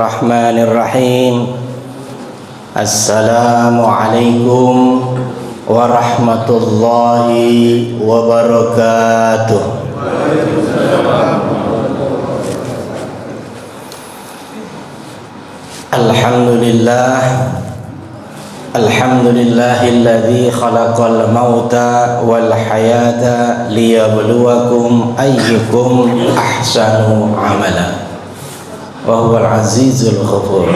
Bismillahirrahmanirrahim. Assalamualaikum warahmatullahi wabarakatuh. Alhamdulillah, alhamdulillahilladzi khalaqal mauta wal hayata liyabluwakum ayyukum ahsanu amala wa huwal azizul ghafur.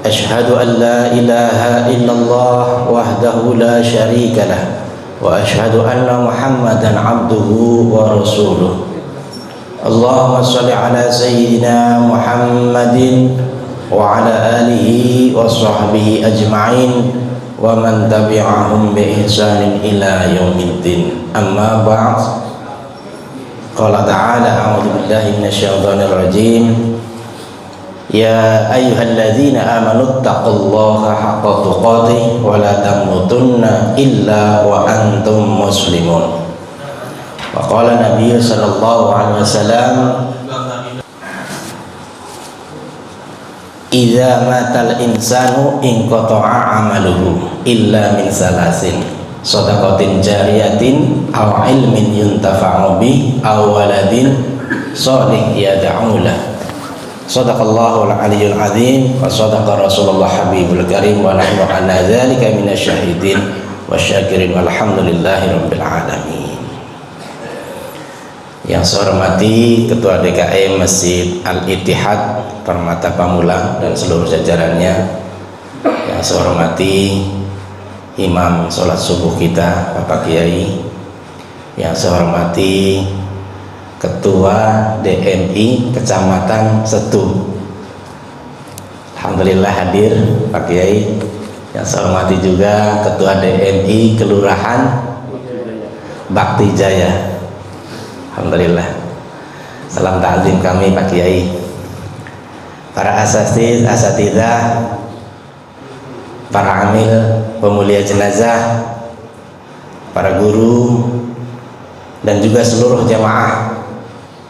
Asyhadu an la ilaha illallah wahdahu la syarika lah wa asyhadu anna Muhammadan abduhu wa rasuluh. Allahumma shalli ala sayyidina Muhammadin wa ala alihi wa sahbihi ajma'in wa man tabi'ahum bi ihsanin ila yaumiddin. Amma ba'd. Qala ta'ala a'udzu billahi minasyaitonir rajim. Ya ayyuhalladzina amanu taqullaha haqqa tuqatih wa la tamutunna illa wa antum muslimun. Wa qala Nabi sallallahu alaihi wasallam, idza matal insanu inqata'a amaluhu illa min salasin, shadaqatin jariyatin aw ilmin yuntafa'u bih aw waladin shalih yad'u lahu. Shadaqallahul aliyyul azim wa shadaqa Rasulullah habibul karim wa nahnu ala dzalika minasyahidin wasyakirin walhamdulillahi rabbil alamin. Yang saya hormati Ketua DKM Masjid Al-Ittihad Permata Pamulang dan seluruh jajarannya. Yang saya hormati Imam sholat subuh kita Bapak Kiai. Yang saya hormati Ketua DMI Kecamatan Setu, alhamdulillah hadir Pak Kiai. Yang saya hormati juga Ketua DMI Kelurahan Bakti Jaya, alhamdulillah. Salam ta'zim kami Pak Kiai. Para asatidzah, para amil pemulia jenazah, para guru, dan juga seluruh jamaah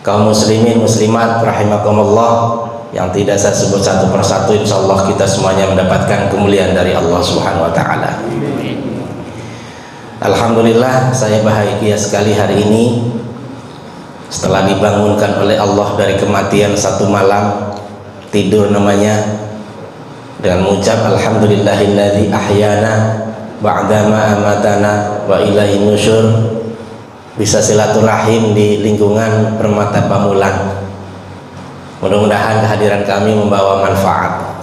kaum muslimin muslimat rahimakumullah yang tidak saya sebut satu persatu, insyaallah kita semuanya mendapatkan kemuliaan dari Allah Subhanahu wa taala. Alhamdulillah, saya bahagia sekali hari ini setelah dibangunkan oleh Allah dari kematian satu malam tidur namanya, dengan mengucap alhamdulillahilladzi ahyana ba'dama amatana wa ilaihin nusyur, bisa silaturahim di lingkungan Permata Pamulang. Mudah-mudahan kehadiran kami membawa manfaat.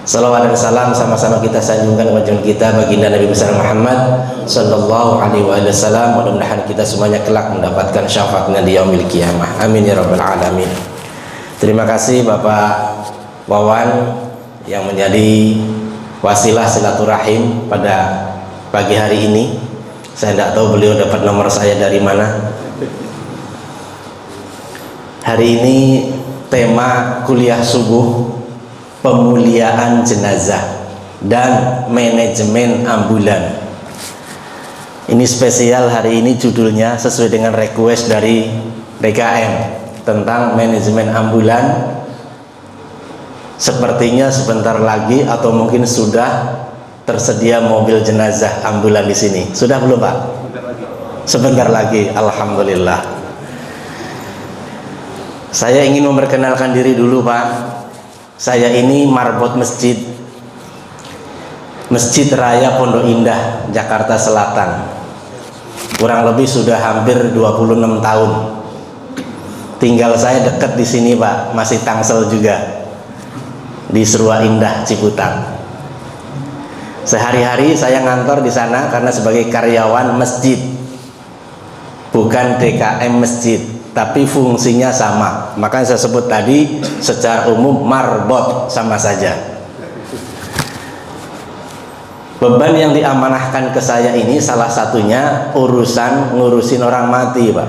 Salawat dan salam sama-sama kita sanjungkan kepada kita baginda Nabi besar Muhammad sallallahu alaihi wasallam. Mudah-mudahan kita semuanya kelak mendapatkan syafaatnya di yaumil qiyamah. Amin ya rabbal alamin. Terima kasih Bapak Wawan yang menjadi wasilah silaturahim pada pagi hari ini. Saya tidak tahu beliau dapat nomor saya dari mana. Hari ini tema kuliah subuh pemuliaan jenazah dan manajemen ambulan. Ini spesial hari ini, judulnya sesuai dengan request dari DKM tentang manajemen ambulan. Sepertinya sebentar lagi atau mungkin sudah tersedia mobil jenazah ambulan di sini. Sudah belum Pak? Sebentar lagi. Alhamdulillah. Saya ingin memperkenalkan diri dulu Pak. Saya ini marbot Masjid Raya Pondok Indah, Jakarta Selatan. Kurang lebih sudah hampir 26 tahun. Tinggal saya dekat di sini Pak, masih Tangsel juga, di Serua Indah Ciputat. Sehari-hari saya ngantor di sana karena sebagai karyawan masjid, bukan DKM masjid, tapi fungsinya sama. Makanya saya sebut tadi secara umum marbot, sama saja. Beban yang diamanahkan ke saya ini salah satunya ngurusin orang mati Pak,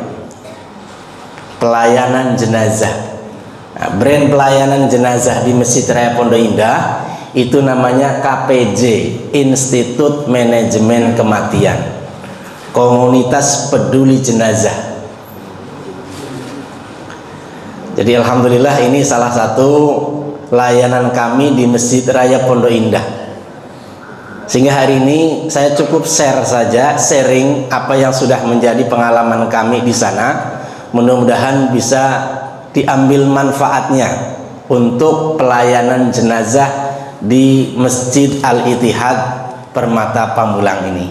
pelayanan jenazah. Nah, brand pelayanan jenazah di Masjid Raya Pondok Indah itu namanya KPJ, Institut Manajemen Kematian, Komunitas Peduli Jenazah. Jadi alhamdulillah ini salah satu layanan kami di Masjid Raya Pondok Indah. Sehingga hari ini saya cukup sharing apa yang sudah menjadi pengalaman kami di sana. Mudah-mudahan bisa diambil manfaatnya untuk pelayanan jenazah di Masjid Al-Ittihad Permata Pamulang ini.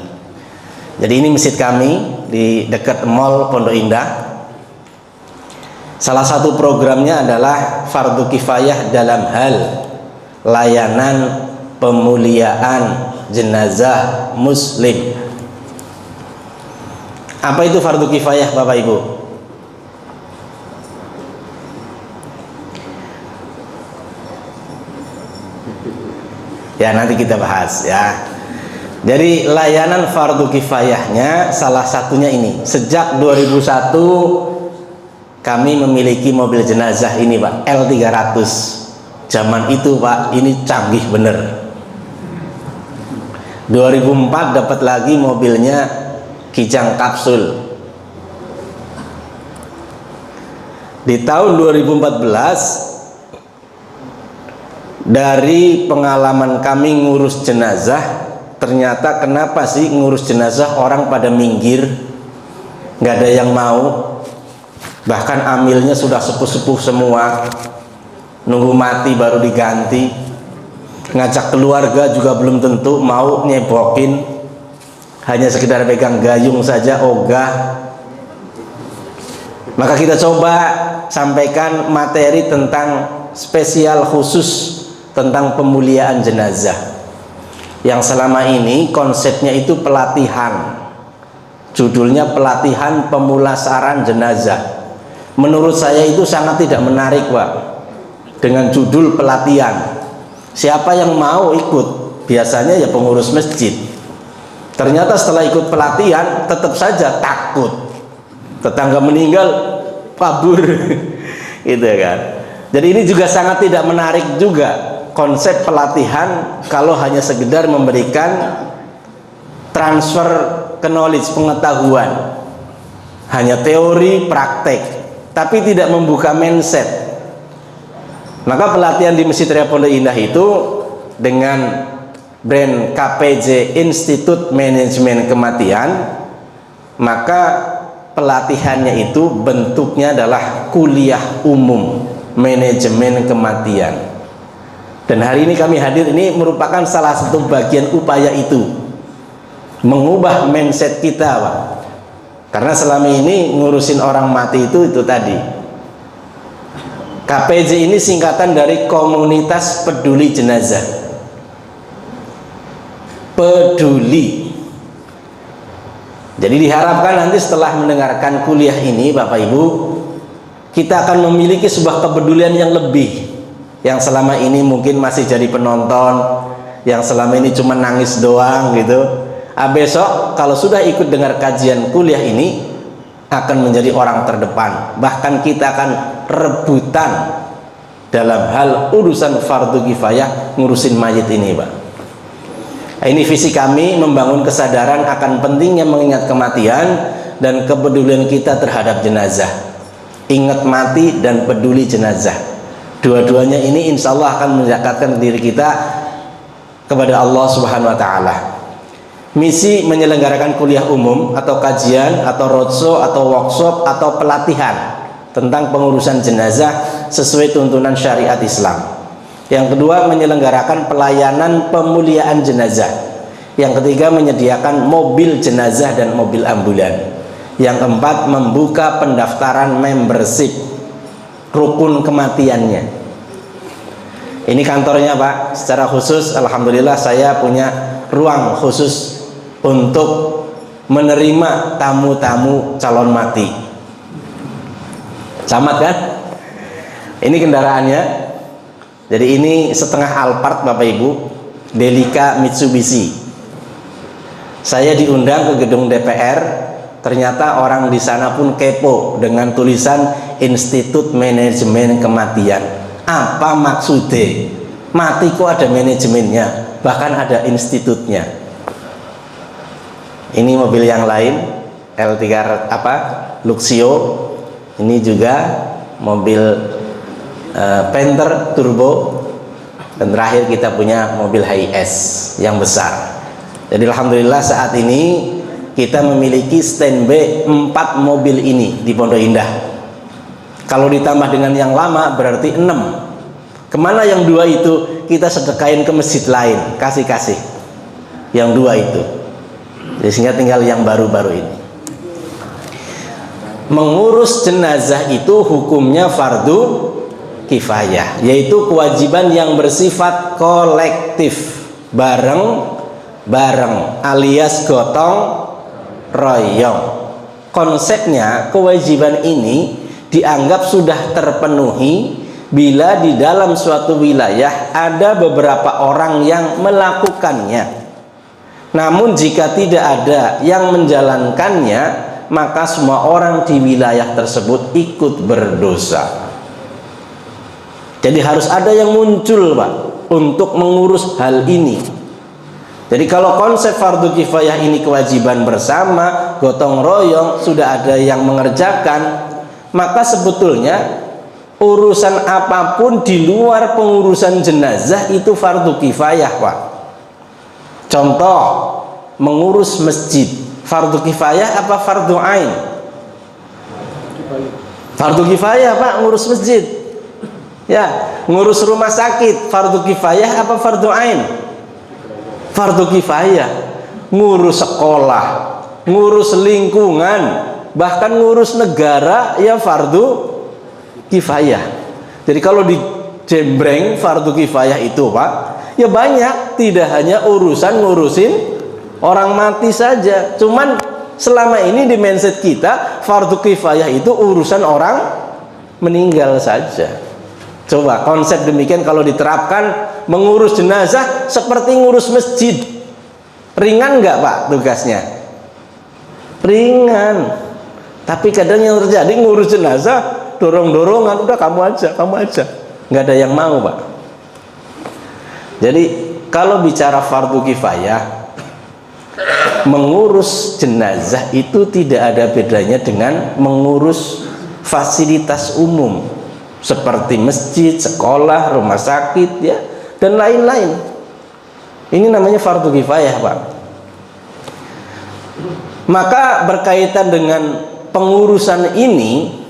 Jadi ini masjid kami di dekat Mall Pondok Indah. Salah satu programnya adalah fardu kifayah dalam hal layanan pemuliaan jenazah muslim. Apa itu fardu kifayah Bapak Ibu? Ya nanti kita bahas ya. Jadi layanan fardu kifayahnya salah satunya ini. Sejak 2001 kami memiliki mobil jenazah ini Pak, L300. Zaman itu Pak, ini canggih bener. 2004 dapat lagi mobilnya Kijang Kapsul. Di tahun 2014 dari pengalaman kami ngurus jenazah, ternyata kenapa sih ngurus jenazah orang pada minggir, nggak ada yang mau, bahkan amilnya sudah sepuh-sepuh semua, nunggu mati baru diganti, ngajak keluarga juga belum tentu mau nyebokin, hanya sekedar pegang gayung saja ogah. Maka kita coba sampaikan materi tentang spesial khusus tentang pemuliaan jenazah, yang selama ini konsepnya itu pelatihan. Judulnya pelatihan pemulasaran jenazah. Menurut saya itu sangat tidak menarik Pak, dengan judul pelatihan. Siapa yang mau ikut? Biasanya ya pengurus masjid. Ternyata setelah ikut pelatihan tetap saja takut. Tetangga meninggal kabur gitu kan. Jadi ini juga sangat tidak menarik juga konsep pelatihan kalau hanya sekedar memberikan transfer knowledge, pengetahuan, hanya teori praktek, tapi tidak membuka mindset. Maka pelatihan di Masjid Raya Pondok Indah itu dengan brand KPJ Institut Manajemen Kematian, maka pelatihannya itu bentuknya adalah kuliah umum manajemen kematian. Dan hari ini kami hadir, ini merupakan salah satu bagian upaya itu, mengubah mindset kita Pak. Karena selama ini ngurusin orang mati itu tadi. KPJ ini singkatan dari Komunitas Peduli Jenazah. Peduli. Jadi diharapkan nanti setelah mendengarkan kuliah ini Bapak Ibu, kita akan memiliki sebuah kepedulian yang lebih. Yang selama ini mungkin masih jadi penonton, yang selama ini cuma nangis doang gitu. Besok kalau sudah ikut dengar kajian kuliah ini, akan menjadi orang terdepan. Bahkan kita akan rebutan dalam hal urusan fardu kifayah ngurusin mayit ini Pak. Ini visi kami, membangun kesadaran akan pentingnya mengingat kematian dan kepedulian kita terhadap jenazah. Ingat mati dan peduli jenazah. Dua-duanya ini insya Allah akan mendekatkan diri kita kepada Allah Subhanahu Wa Taala. Misi menyelenggarakan kuliah umum atau kajian atau roadshow atau workshop atau pelatihan tentang pengurusan jenazah sesuai tuntunan syariat Islam. Yang kedua, menyelenggarakan pelayanan pemuliaan jenazah. Yang ketiga, menyediakan mobil jenazah dan mobil ambulan. Yang keempat, membuka pendaftaran membership rukun kematiannya. Ini kantornya Pak. Secara khusus alhamdulillah saya punya ruang khusus untuk menerima tamu-tamu calon mati. Camat kan? Ini kendaraannya. Jadi ini setengah Alphard Bapak Ibu, Delica Mitsubishi. Saya diundang ke gedung DPR, ternyata orang di sana pun kepo dengan tulisan Institut Manajemen Kematian. Apa maksudnya? Mati kok ada manajemennya, bahkan ada institutnya. Ini mobil yang lain, L3 Luxio. Ini juga mobil Panther Turbo, dan terakhir kita punya mobil Hiace yang besar. Jadi alhamdulillah saat ini kita memiliki standby 4 mobil ini di Pondok Indah. Kalau ditambah dengan yang lama berarti 6. Kemana yang 2 itu? Kita sedekahin ke masjid lain, kasih yang 2 itu. Jadi sehingga tinggal yang baru-baru ini. Mengurus jenazah itu hukumnya fardu kifayah, yaitu kewajiban yang bersifat kolektif, bareng alias gotong royong. Konsepnya kewajiban ini dianggap sudah terpenuhi bila di dalam suatu wilayah ada beberapa orang yang melakukannya. Namun jika tidak ada yang menjalankannya, maka semua orang di wilayah tersebut ikut berdosa. Jadi harus ada yang muncul, Pak, untuk mengurus hal ini. Jadi kalau konsep fardu kifayah ini kewajiban bersama, gotong royong, sudah ada yang mengerjakan, maka sebetulnya urusan apapun di luar pengurusan jenazah itu fardu kifayah, Pak. Contoh, mengurus masjid, fardu kifayah apa fardu ain? Fardu kifayah, Pak, ngurus masjid. Ya, ngurus rumah sakit, fardu kifayah apa fardu ain? Fardu kifayah. Ngurus sekolah, ngurus lingkungan, bahkan ngurus negara, ya fardu kifayah. Jadi kalau di jembreng fardu kifayah itu, Pak, ya banyak, tidak hanya ngurusin orang mati saja. Cuman selama ini di mindset kita fardu kifayah itu urusan orang meninggal saja. Coba konsep demikian kalau diterapkan, mengurus jenazah seperti ngurus masjid, ringan nggak, Pak, tugasnya? Ringan. Tapi kadang yang terjadi ngurus jenazah dorong-dorongan, udah kamu aja, nggak ada yang mau, Pak. Jadi kalau bicara fardu kifayah, mengurus jenazah itu tidak ada bedanya dengan mengurus fasilitas umum seperti masjid, sekolah, rumah sakit, ya, dan lain-lain. Ini namanya fardu kifayah, Pak. Maka berkaitan dengan pengurusan ini,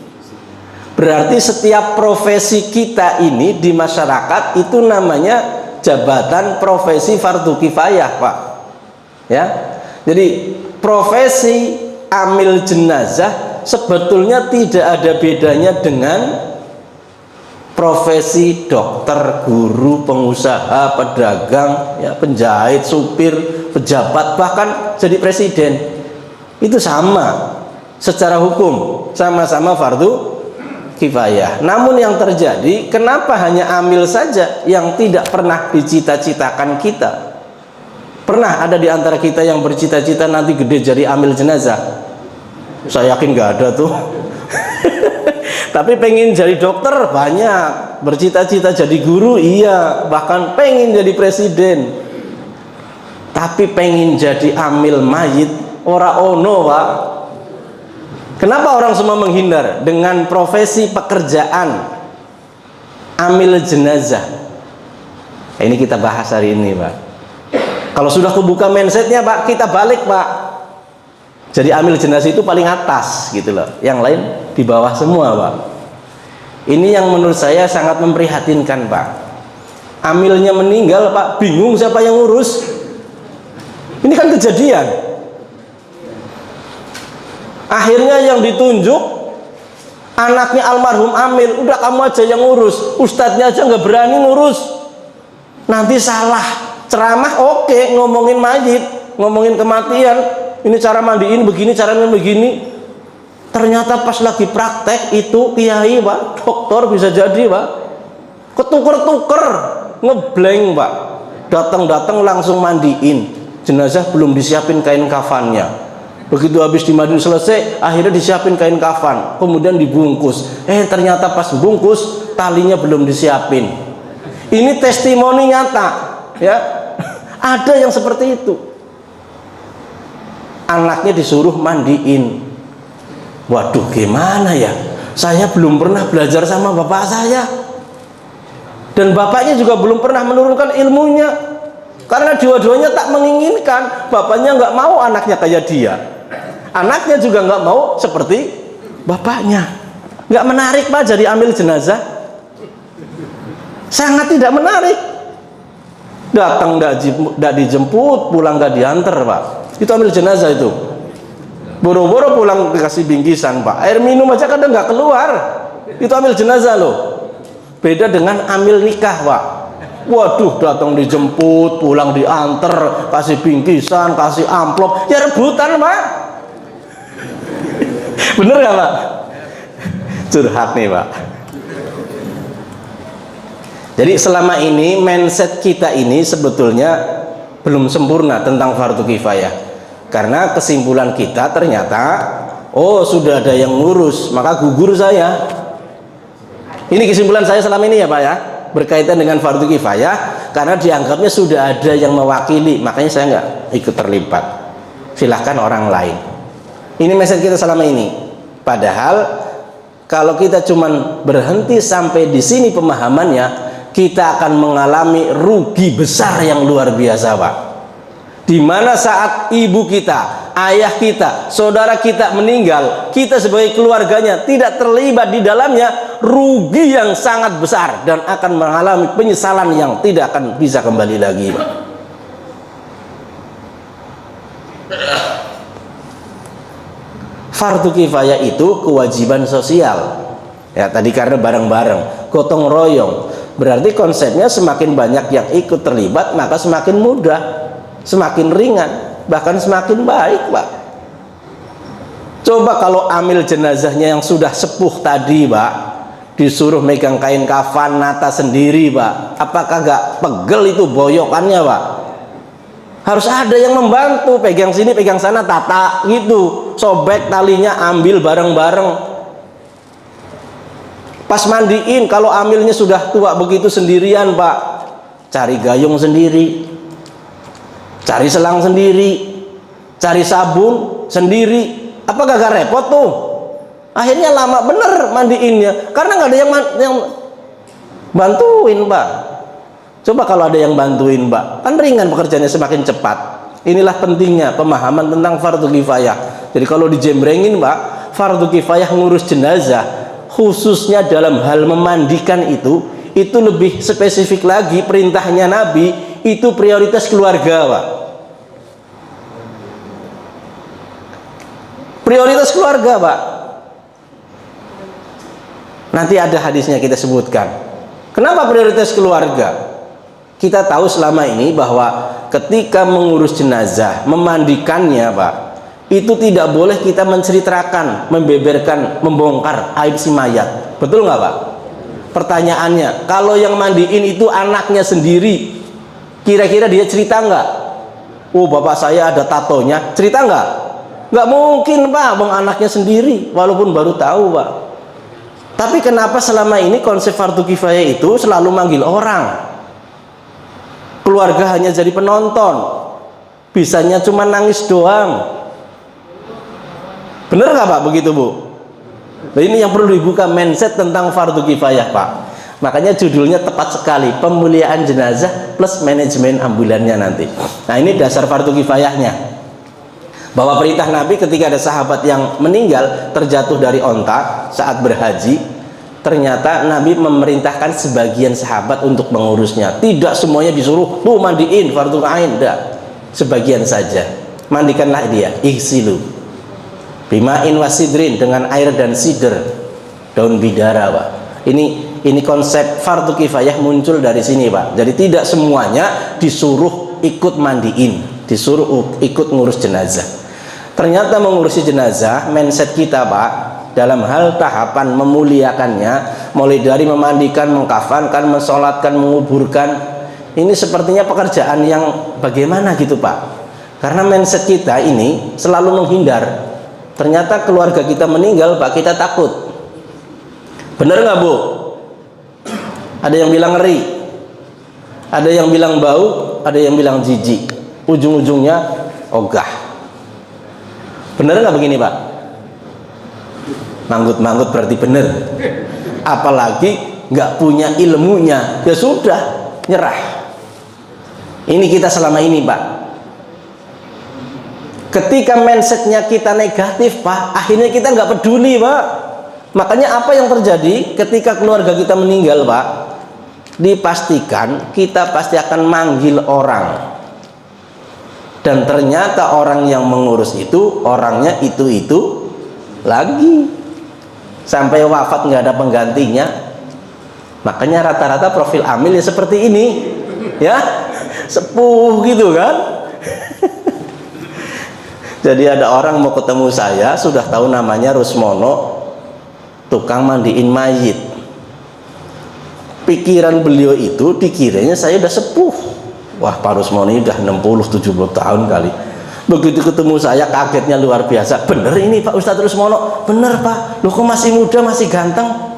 berarti setiap profesi kita ini di masyarakat itu namanya jabatan profesi fardu kifayah, Pak. Ya. Jadi profesi amil jenazah sebetulnya tidak ada bedanya dengan profesi dokter, guru, pengusaha, pedagang, ya, penjahit, supir, pejabat, bahkan jadi presiden. Itu sama secara hukum, sama-sama fardu kifayah. Namun yang terjadi, kenapa hanya amil saja yang tidak pernah dicita-citakan kita? Pernah ada di antara kita yang bercita-cita nanti gede jadi amil jenazah? Saya yakin nggak ada tuh. Tapi pengen jadi dokter banyak, bercita-cita jadi guru iya, bahkan pengen jadi presiden. Tapi pengen jadi amil mayit ora ono, Pak. Kenapa orang semua menghindar dengan profesi pekerjaan amil jenazah? Ini kita bahas hari ini, Pak. Kalau sudah kebuka mindsetnya, Pak, kita balik, Pak. Jadi amil jenazah itu paling atas gitu loh, yang lain di bawah semua, Pak. Ini yang menurut saya sangat memprihatinkan, Pak. Amilnya meninggal, Pak, bingung siapa yang ngurus. Ini kan kejadian. Akhirnya yang ditunjuk anaknya almarhum amil, udah kamu aja yang ngurus, ustadznya aja nggak berani ngurus. Nanti salah ceramah, oke, ngomongin mayit, ngomongin kematian, ini cara mandiin begini, caranya begini. Ternyata pas lagi praktek itu kiai, Pak, dokter bisa jadi, Pak, ketuker-tuker, ngeblank, Pak. Datang-datang langsung mandiin jenazah, belum disiapin kain kafannya. Begitu habis dimandiin selesai, akhirnya disiapin kain kafan, kemudian dibungkus. Ternyata pas bungkus talinya belum disiapin. Ini testimoni nyata, ya. Ada yang seperti itu. Anaknya disuruh mandiin. Waduh, gimana ya? Saya belum pernah belajar sama bapak saya. Dan bapaknya juga belum pernah menurunkan ilmunya, karena dua-duanya tak menginginkan. Bapaknya nggak mau anaknya kayak dia, anaknya juga nggak mau seperti bapaknya. Nggak menarik Pak jadi amil jenazah, sangat tidak menarik. Datang nggak dijemput, pulang nggak diantar Pak. Itu amil jenazah itu. Boro-boro pulang dikasih bingkisan Pak, air minum aja kadang nggak keluar. Itu amil jenazah loh. Beda dengan amil nikah Pak. Waduh, datang dijemput, pulang diantar, kasih bingkisan, kasih amplop, ya rebutan Pak. Bener gak Pak? Curhat nih Pak. Jadi selama ini mindset kita ini sebetulnya belum sempurna tentang fardu kifayah. Karena kesimpulan kita ternyata, oh sudah ada yang ngurus, maka gugur saya. Ini kesimpulan saya selama ini ya Pak ya, berkaitan dengan fardu kifayah, karena dianggapnya sudah ada yang mewakili, makanya saya nggak ikut terlibat. Silahkan orang lain. Ini mindset kita selama ini. Padahal kalau kita cuman berhenti sampai di sini pemahamannya, kita akan mengalami rugi besar yang luar biasa Pak. Dimana saat ibu kita, ayah kita, saudara kita meninggal, kita sebagai keluarganya tidak terlibat di dalamnya, rugi yang sangat besar dan akan mengalami penyesalan yang tidak akan bisa kembali lagi. Fardu kifayah itu kewajiban sosial. Ya tadi karena bareng-bareng, gotong royong. Berarti konsepnya semakin banyak yang ikut terlibat, maka semakin mudah, semakin ringan, bahkan semakin baik Pak. Coba kalau amil jenazahnya yang sudah sepuh tadi Pak, disuruh megang kain kafan nata sendiri Pak, apakah gak pegel itu boyokannya Pak? Harus ada yang membantu, pegang sini pegang sana, tata gitu, sobek talinya, ambil bareng-bareng. Pas mandiin, kalau amilnya sudah tua begitu sendirian Pak, cari gayung sendiri, cari selang sendiri, cari sabun sendiri. Apa gak repot tuh? Akhirnya lama bener mandiinnya, karena nggak ada yang bantuin Pak. Coba kalau ada yang bantuin Pak, kan ringan pekerjaannya, semakin cepat. Inilah pentingnya pemahaman tentang fardu kifayah. Jadi kalau dijembrengin Pak, fardu kifayah ngurus jenazah, khususnya dalam hal memandikan itu lebih spesifik lagi. Perintahnya Nabi itu prioritas keluarga Pak. Prioritas keluarga Pak. Nanti ada hadisnya kita sebutkan. Kenapa prioritas keluarga? Kita tahu selama ini bahwa ketika mengurus jenazah, memandikannya Pak, itu tidak boleh kita menceritakan, membeberkan, membongkar aib si mayat. Betul nggak Pak? Pertanyaannya, kalau yang mandiin itu anaknya sendiri, kira-kira dia cerita nggak? Oh bapak saya ada tatonya, cerita nggak? Nggak mungkin Pak, bang anaknya sendiri, walaupun baru tahu Pak. Tapi kenapa selama ini konsep fardu kifayah itu selalu manggil orang? Keluarga hanya jadi penonton, bisanya cuma nangis doang. Bener nggak Pak begitu Bu? Nah, ini yang perlu dibuka mindset tentang fardu kifayah Pak. Makanya judulnya tepat sekali, pemuliaan jenazah plus manajemen ambulannya nanti. Nah ini dasar fardu kifayahnya, bahwa perintah Nabi ketika ada sahabat yang meninggal terjatuh dari onta saat berhaji, ternyata Nabi memerintahkan sebagian sahabat untuk mengurusnya. Tidak semuanya disuruh tuh mandiin fardu ain, tidak, sebagian saja. Mandikanlah dia, ihsilu bima'in wasidrin, dengan air dan sider, daun bidara Pak. Ini konsep fardu kifayah muncul dari sini Pak. Jadi tidak semuanya disuruh ikut mandiin, disuruh ikut ngurus jenazah. Ternyata mengurusi jenazah, mindset kita Pak, dalam hal tahapan memuliakannya, mulai dari memandikan, mengkafankan, mensolatkan, menguburkan, ini sepertinya pekerjaan yang bagaimana gitu Pak. Karena mindset kita ini selalu menghindar. Ternyata keluarga kita meninggal Pak, kita takut. Bener nggak Bu? Ada yang bilang ngeri, ada yang bilang bau, ada yang bilang jijik, ujung-ujungnya ogah. Bener nggak begini Pak? Manggut-manggut berarti bener. Apalagi nggak punya ilmunya, ya sudah, nyerah. Ini kita selama ini, Pak. Ketika mindsetnya kita negatif, Pak, akhirnya kita nggak peduli, Pak. Makanya apa yang terjadi ketika keluarga kita meninggal, Pak? Dipastikan kita pasti akan manggil orang. Dan ternyata orang yang mengurus itu orangnya itu lagi sampai wafat nggak ada penggantinya. Makanya rata-rata profil amil ya seperti ini, ya, sepuh gitu kan. Jadi ada orang mau ketemu saya, sudah tahu namanya Rusmono, tukang mandiin mayit. Pikiran beliau itu dikiranya saya udah sepuh. Wah, Pak Rusmono ini udah 60-70 tahun kali. Begitu ketemu saya kagetnya luar biasa. Bener ini Pak Ustadz Rusmono? Bener Pak. Loh kok masih muda, masih ganteng?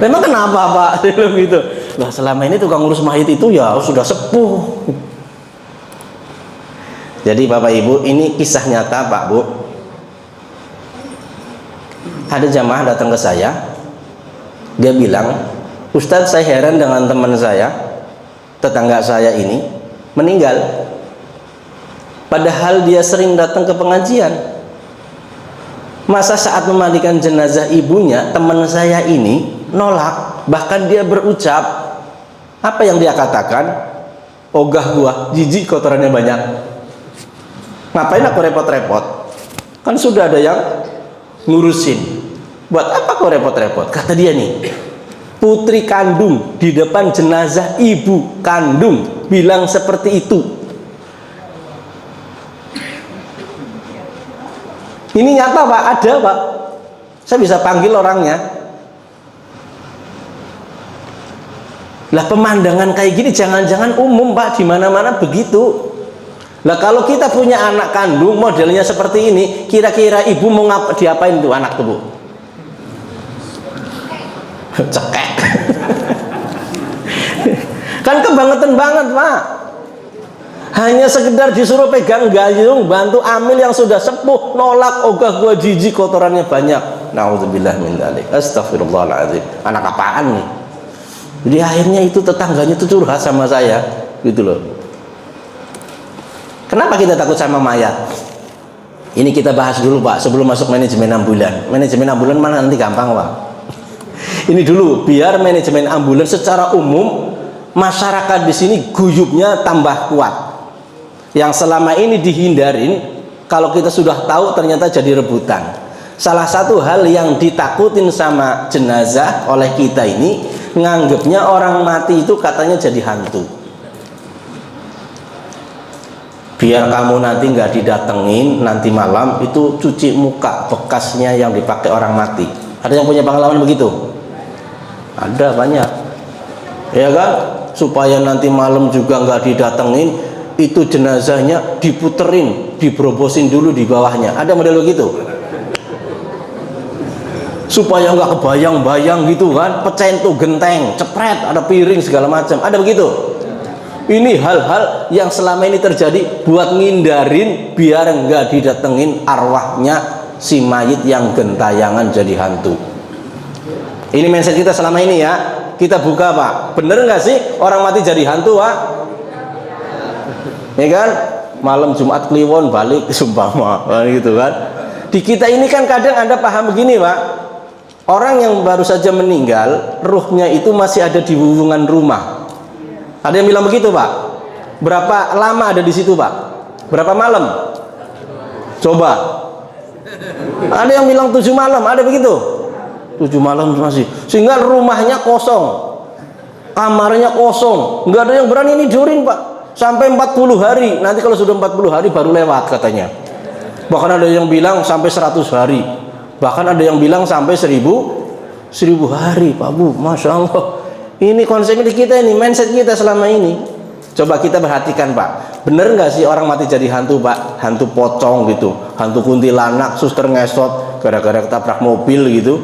Memang kenapa Pak? Gitu. Lah selama ini tukang ngurus mayit itu ya sudah sepuh. Jadi Bapak Ibu, ini kisah nyata Pak Bu. Ada jamaah datang ke saya. Dia bilang, Ustadz saya heran dengan teman saya, tetangga saya ini meninggal. Padahal dia sering datang ke pengajian. Masa saat memandikan jenazah ibunya, teman saya ini nolak. Bahkan dia berucap, apa yang dia katakan? Ogah gua, jijik kotorannya banyak. Ngapain aku repot-repot? Kan sudah ada yang ngurusin. Buat apa kau repot-repot? Kata dia nih, putri kandung di depan jenazah ibu kandung bilang seperti itu. Ini nyata Pak, ada Pak. Saya bisa panggil orangnya. Lah pemandangan kayak gini jangan-jangan umum Pak, di mana-mana begitu. Lah kalau kita punya anak kandung modelnya seperti ini, kira-kira ibu mau diapain tuh anak tuh Bu? Cekek. Kan kebangetan banget Pak. Hanya sekedar disuruh pegang gayung, bantu amil yang sudah sepuh, nolak, ogah gua jijik kotorannya banyak. Nauzubillah min dzalik. Astagfirullahaladzim. Anak apaan nih? Jadi akhirnya itu tetangganya itu curhat sama saya, gitu loh. Kenapa kita takut sama mayat? Ini kita bahas dulu Pak, sebelum masuk manajemen ambulan. Manajemen ambulan mana nanti gampang Pak. Ini dulu, biar manajemen ambulan secara umum masyarakat di sini guyupnya tambah kuat. Yang selama ini dihindarin, kalau kita sudah tahu ternyata jadi rebutan. Salah satu hal yang ditakutin sama jenazah oleh kita ini, nganggepnya orang mati itu katanya jadi hantu. Biar kamu nanti nggak didatengin, nanti malam itu cuci muka bekasnya yang dipakai orang mati. Ada yang punya pengalaman begitu? Ada banyak, ya kan? Supaya nanti malam juga nggak didatengin, itu jenazahnya diputerin, dibrobosin dulu di bawahnya. Ada model begitu? Supaya nggak kebayang-bayang gitu kan? Pecahin tuh genteng, cepret, ada piring segala macam. Ada begitu? Ini hal-hal yang selama ini terjadi buat ngindarin biar nggak didatengin arwahnya si mayit yang gentayangan jadi hantu. Ini mindset kita selama ini ya. Kita buka Pak, bener nggak sih orang mati jadi hantu Pak? Ya kan? Malam Jumat Kliwon balik sumpama gitu kan. Di kita ini kan kadang Anda paham begini Pak, orang yang baru saja meninggal ruhnya itu masih ada di hubungan rumah. Ada yang bilang begitu Pak? Berapa lama ada di situ Pak? Berapa malam? Coba. Ada yang bilang 7 malam, ada begitu? 7 malam masih. Sehingga rumahnya kosong, kamarnya kosong, nggak ada yang berani nidurin Pak. Sampai 40 hari. Nanti kalau sudah 40 hari baru lewat katanya. Bahkan ada yang bilang sampai 100 hari. Bahkan ada yang bilang sampai 1000 hari Pak Bu. Masya Allah. Ini konsep kita ini, mindset kita selama ini. Coba kita perhatikan Pak, bener nggak sih orang mati jadi hantu Pak? Hantu pocong gitu, hantu kuntilanak, suster ngesot gara-gara ketabrak mobil gitu.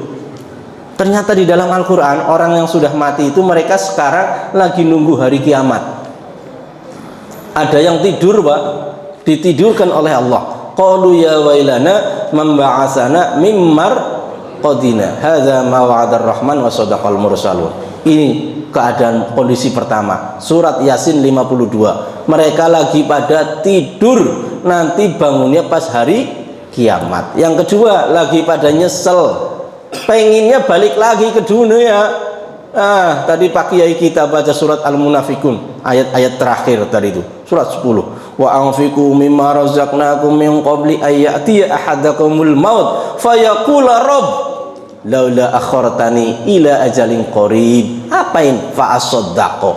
Ternyata di dalam Al-Quran orang yang sudah mati itu mereka sekarang lagi nunggu hari kiamat. Ada yang tidur Pak, ditidurkan oleh Allah. Qalu ya wailana man ba'atsana qadina hadza ma wa'adar rahman wa sadaqal mursalun. Ini keadaan kondisi pertama, surat Yasin 52. Mereka lagi pada tidur, nanti bangunnya pas hari kiamat. Yang kedua, lagi pada nyesel, penginnya balik lagi ke dunia. Tadi Pak Kiai kita baca surat Al-Munafikun, ayat-ayat terakhir tadi itu, surat 10. Wa anfiqu mimma razaqnakum min qabli ayyatiya ahadakumul maut fayaqula rabb laula akhartani ila ajalin qarib. Apain? Fa asaddaqu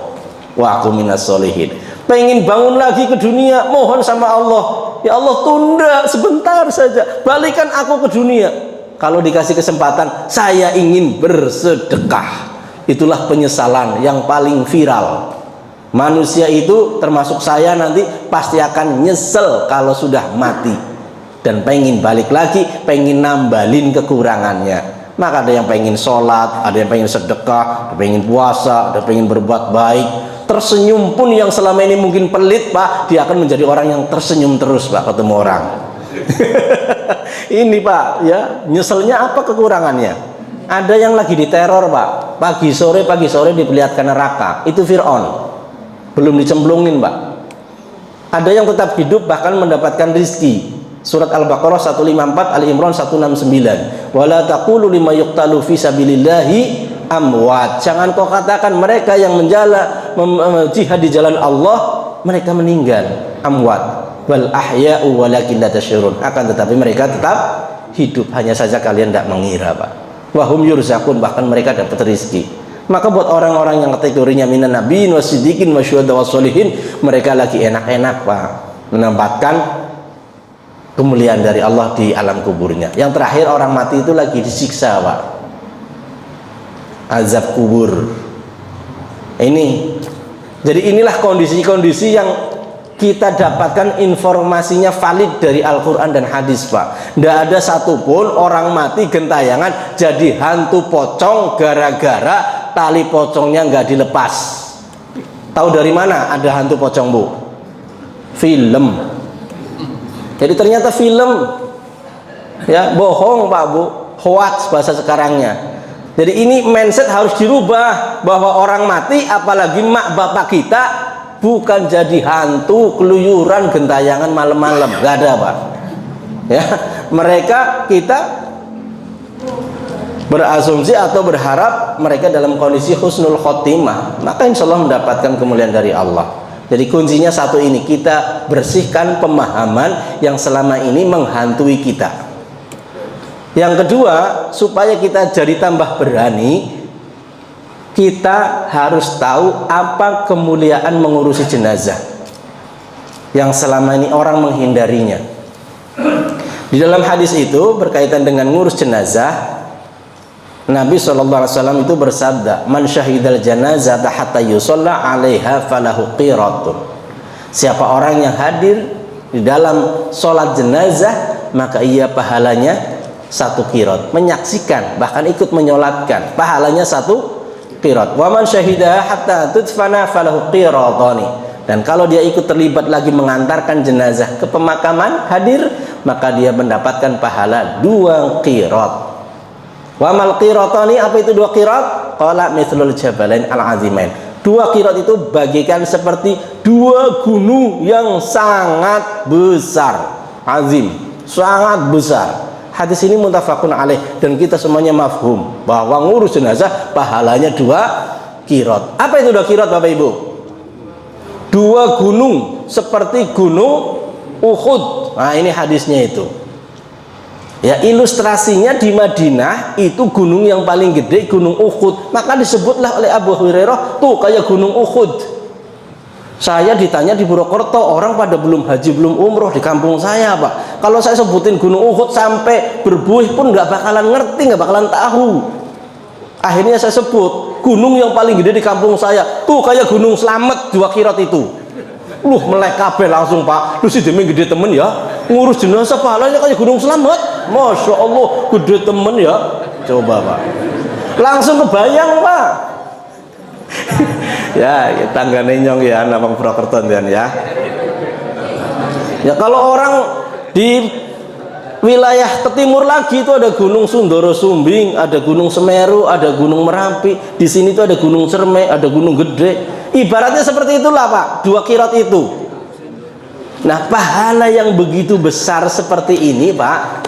wa aku minas solihin. Pengen bangun lagi ke dunia, mohon sama Allah, ya Allah tunda sebentar saja, balikan aku ke dunia. Kalau dikasih kesempatan, saya ingin bersedekah. Itulah penyesalan yang paling viral. Manusia itu termasuk saya nanti pasti akan nyesel kalau sudah mati dan pengen balik lagi, pengen nambalin kekurangannya. Maka ada yang pengen sholat, ada yang pengen sedekah, ada yang pengen puasa, ada yang pengen berbuat baik. Tersenyum pun yang selama ini mungkin pelit, Pak, dia akan menjadi orang yang tersenyum terus, Pak, ketemu orang. Ini, Pak, ya, nyeselnya apa kekurangannya? Ada yang lagi diteror, Pak, pagi sore diperlihatkan neraka. Itu Fir'aun, belum dicemplungin, Pak. Ada yang tetap hidup bahkan mendapatkan rizki. Surat Al-Baqarah 154, Ali Imran 169. Wala taqulu lima yuqtalu fi sabilillahi amwat. Jangan kau katakan mereka yang jihad di jalan Allah mereka meninggal, amwat. Wal ahya'u walakin la tashurun. Akan tetapi mereka tetap hidup, hanya saja kalian tidak mengira, Pak. Wahum yurzakun, bahkan mereka dapat rezeki. Maka buat orang-orang yang kategorinya minan nabiyyin wasiddiqin wasyuhada wassolihin, mereka lagi enak-enak, Pak, menempatkan kemuliaan dari Allah di alam kuburnya. Yang terakhir, orang mati itu lagi disiksa, Pak, azab kubur. Ini jadi inilah kondisi-kondisi yang kita dapatkan informasinya valid dari Al-Quran dan hadis, Pak. Tidak ada satupun orang mati gentayangan jadi hantu pocong gara-gara tali pocongnya nggak dilepas. Tahu dari mana ada hantu pocong, Bu? Film. Jadi ternyata film, ya, bohong, Pak, Bu, hoax bahasa sekarangnya. Jadi ini mindset harus dirubah, bahwa orang mati, apalagi mak bapak kita, bukan jadi hantu keluyuran gentayangan malam-malam, gak ada, Pak. Ya, mereka, kita berasumsi atau berharap mereka dalam kondisi husnul khotimah, maka insya Allah mendapatkan kemuliaan dari Allah. Jadi kuncinya satu ini, kita bersihkan pemahaman yang selama ini menghantui kita. Yang kedua, supaya kita jadi tambah berani, kita harus tahu apa kemuliaan mengurusi jenazah yang selama ini orang menghindarinya. Di dalam hadis itu berkaitan dengan ngurus jenazah, Nabi SAW itu bersabda, man syahidal janazata hatta yusalla 'alaiha falahu qiratun. Siapa orang yang hadir di dalam sholat jenazah, maka ia pahalanya 1 qirat. Menyaksikan, bahkan ikut menyolatkan, pahalanya 1 qirat. Wa man syahidaha hatta tudfana falahu qiratani. Dan kalau dia ikut terlibat lagi mengantarkan jenazah ke pemakaman, hadir, maka dia mendapatkan pahala 2 qirat. Wa mal qiratani, apa itu 2 qirat? Qala mithlul jabalain al-azimain. 2 qirat itu bagikan seperti 2 gunung yang sangat besar, azim, sangat besar. Hadis ini muttafaqun alaih dan kita semuanya mafhum bahwa ngurus jenazah pahalanya 2 qirat. Apa itu 2 qirat, Bapak Ibu? 2 gunung seperti gunung Uhud. Nah, ini hadisnya itu. Ya, ilustrasinya di Madinah itu gunung yang paling gede, gunung Uhud. Maka disebutlah oleh Abu Hurairah, tuh kayak gunung Uhud. Saya ditanya di Purwokerto, orang pada belum haji, belum umroh di kampung saya, Pak. Kalau saya sebutin gunung Uhud sampai berbuih pun nggak bakalan ngerti, nggak bakalan tahu. Akhirnya saya sebut gunung yang paling gede di kampung saya, tuh kayak gunung Slamet, 2 qirat itu. Melek kabeh langsung, Pak. Lu si demi gede temen ya, ngurus jenazah pahalanya kayak gunung Slamet. Masya Allah, gede temen ya. Coba, Pak, langsung kebayang, Pak. Ya, tanggane nyong ya, nama Purwokerto ya. Ya, kalau orang di wilayah ke timur lagi itu ada Gunung Sundoro Sumbing, ada Gunung Semeru, ada Gunung Merapi. Di sini itu ada Gunung Cermai, ada Gunung Gede. Ibaratnya seperti itulah Pak, 2 kirot itu. Nah, pahala yang begitu besar seperti ini Pak,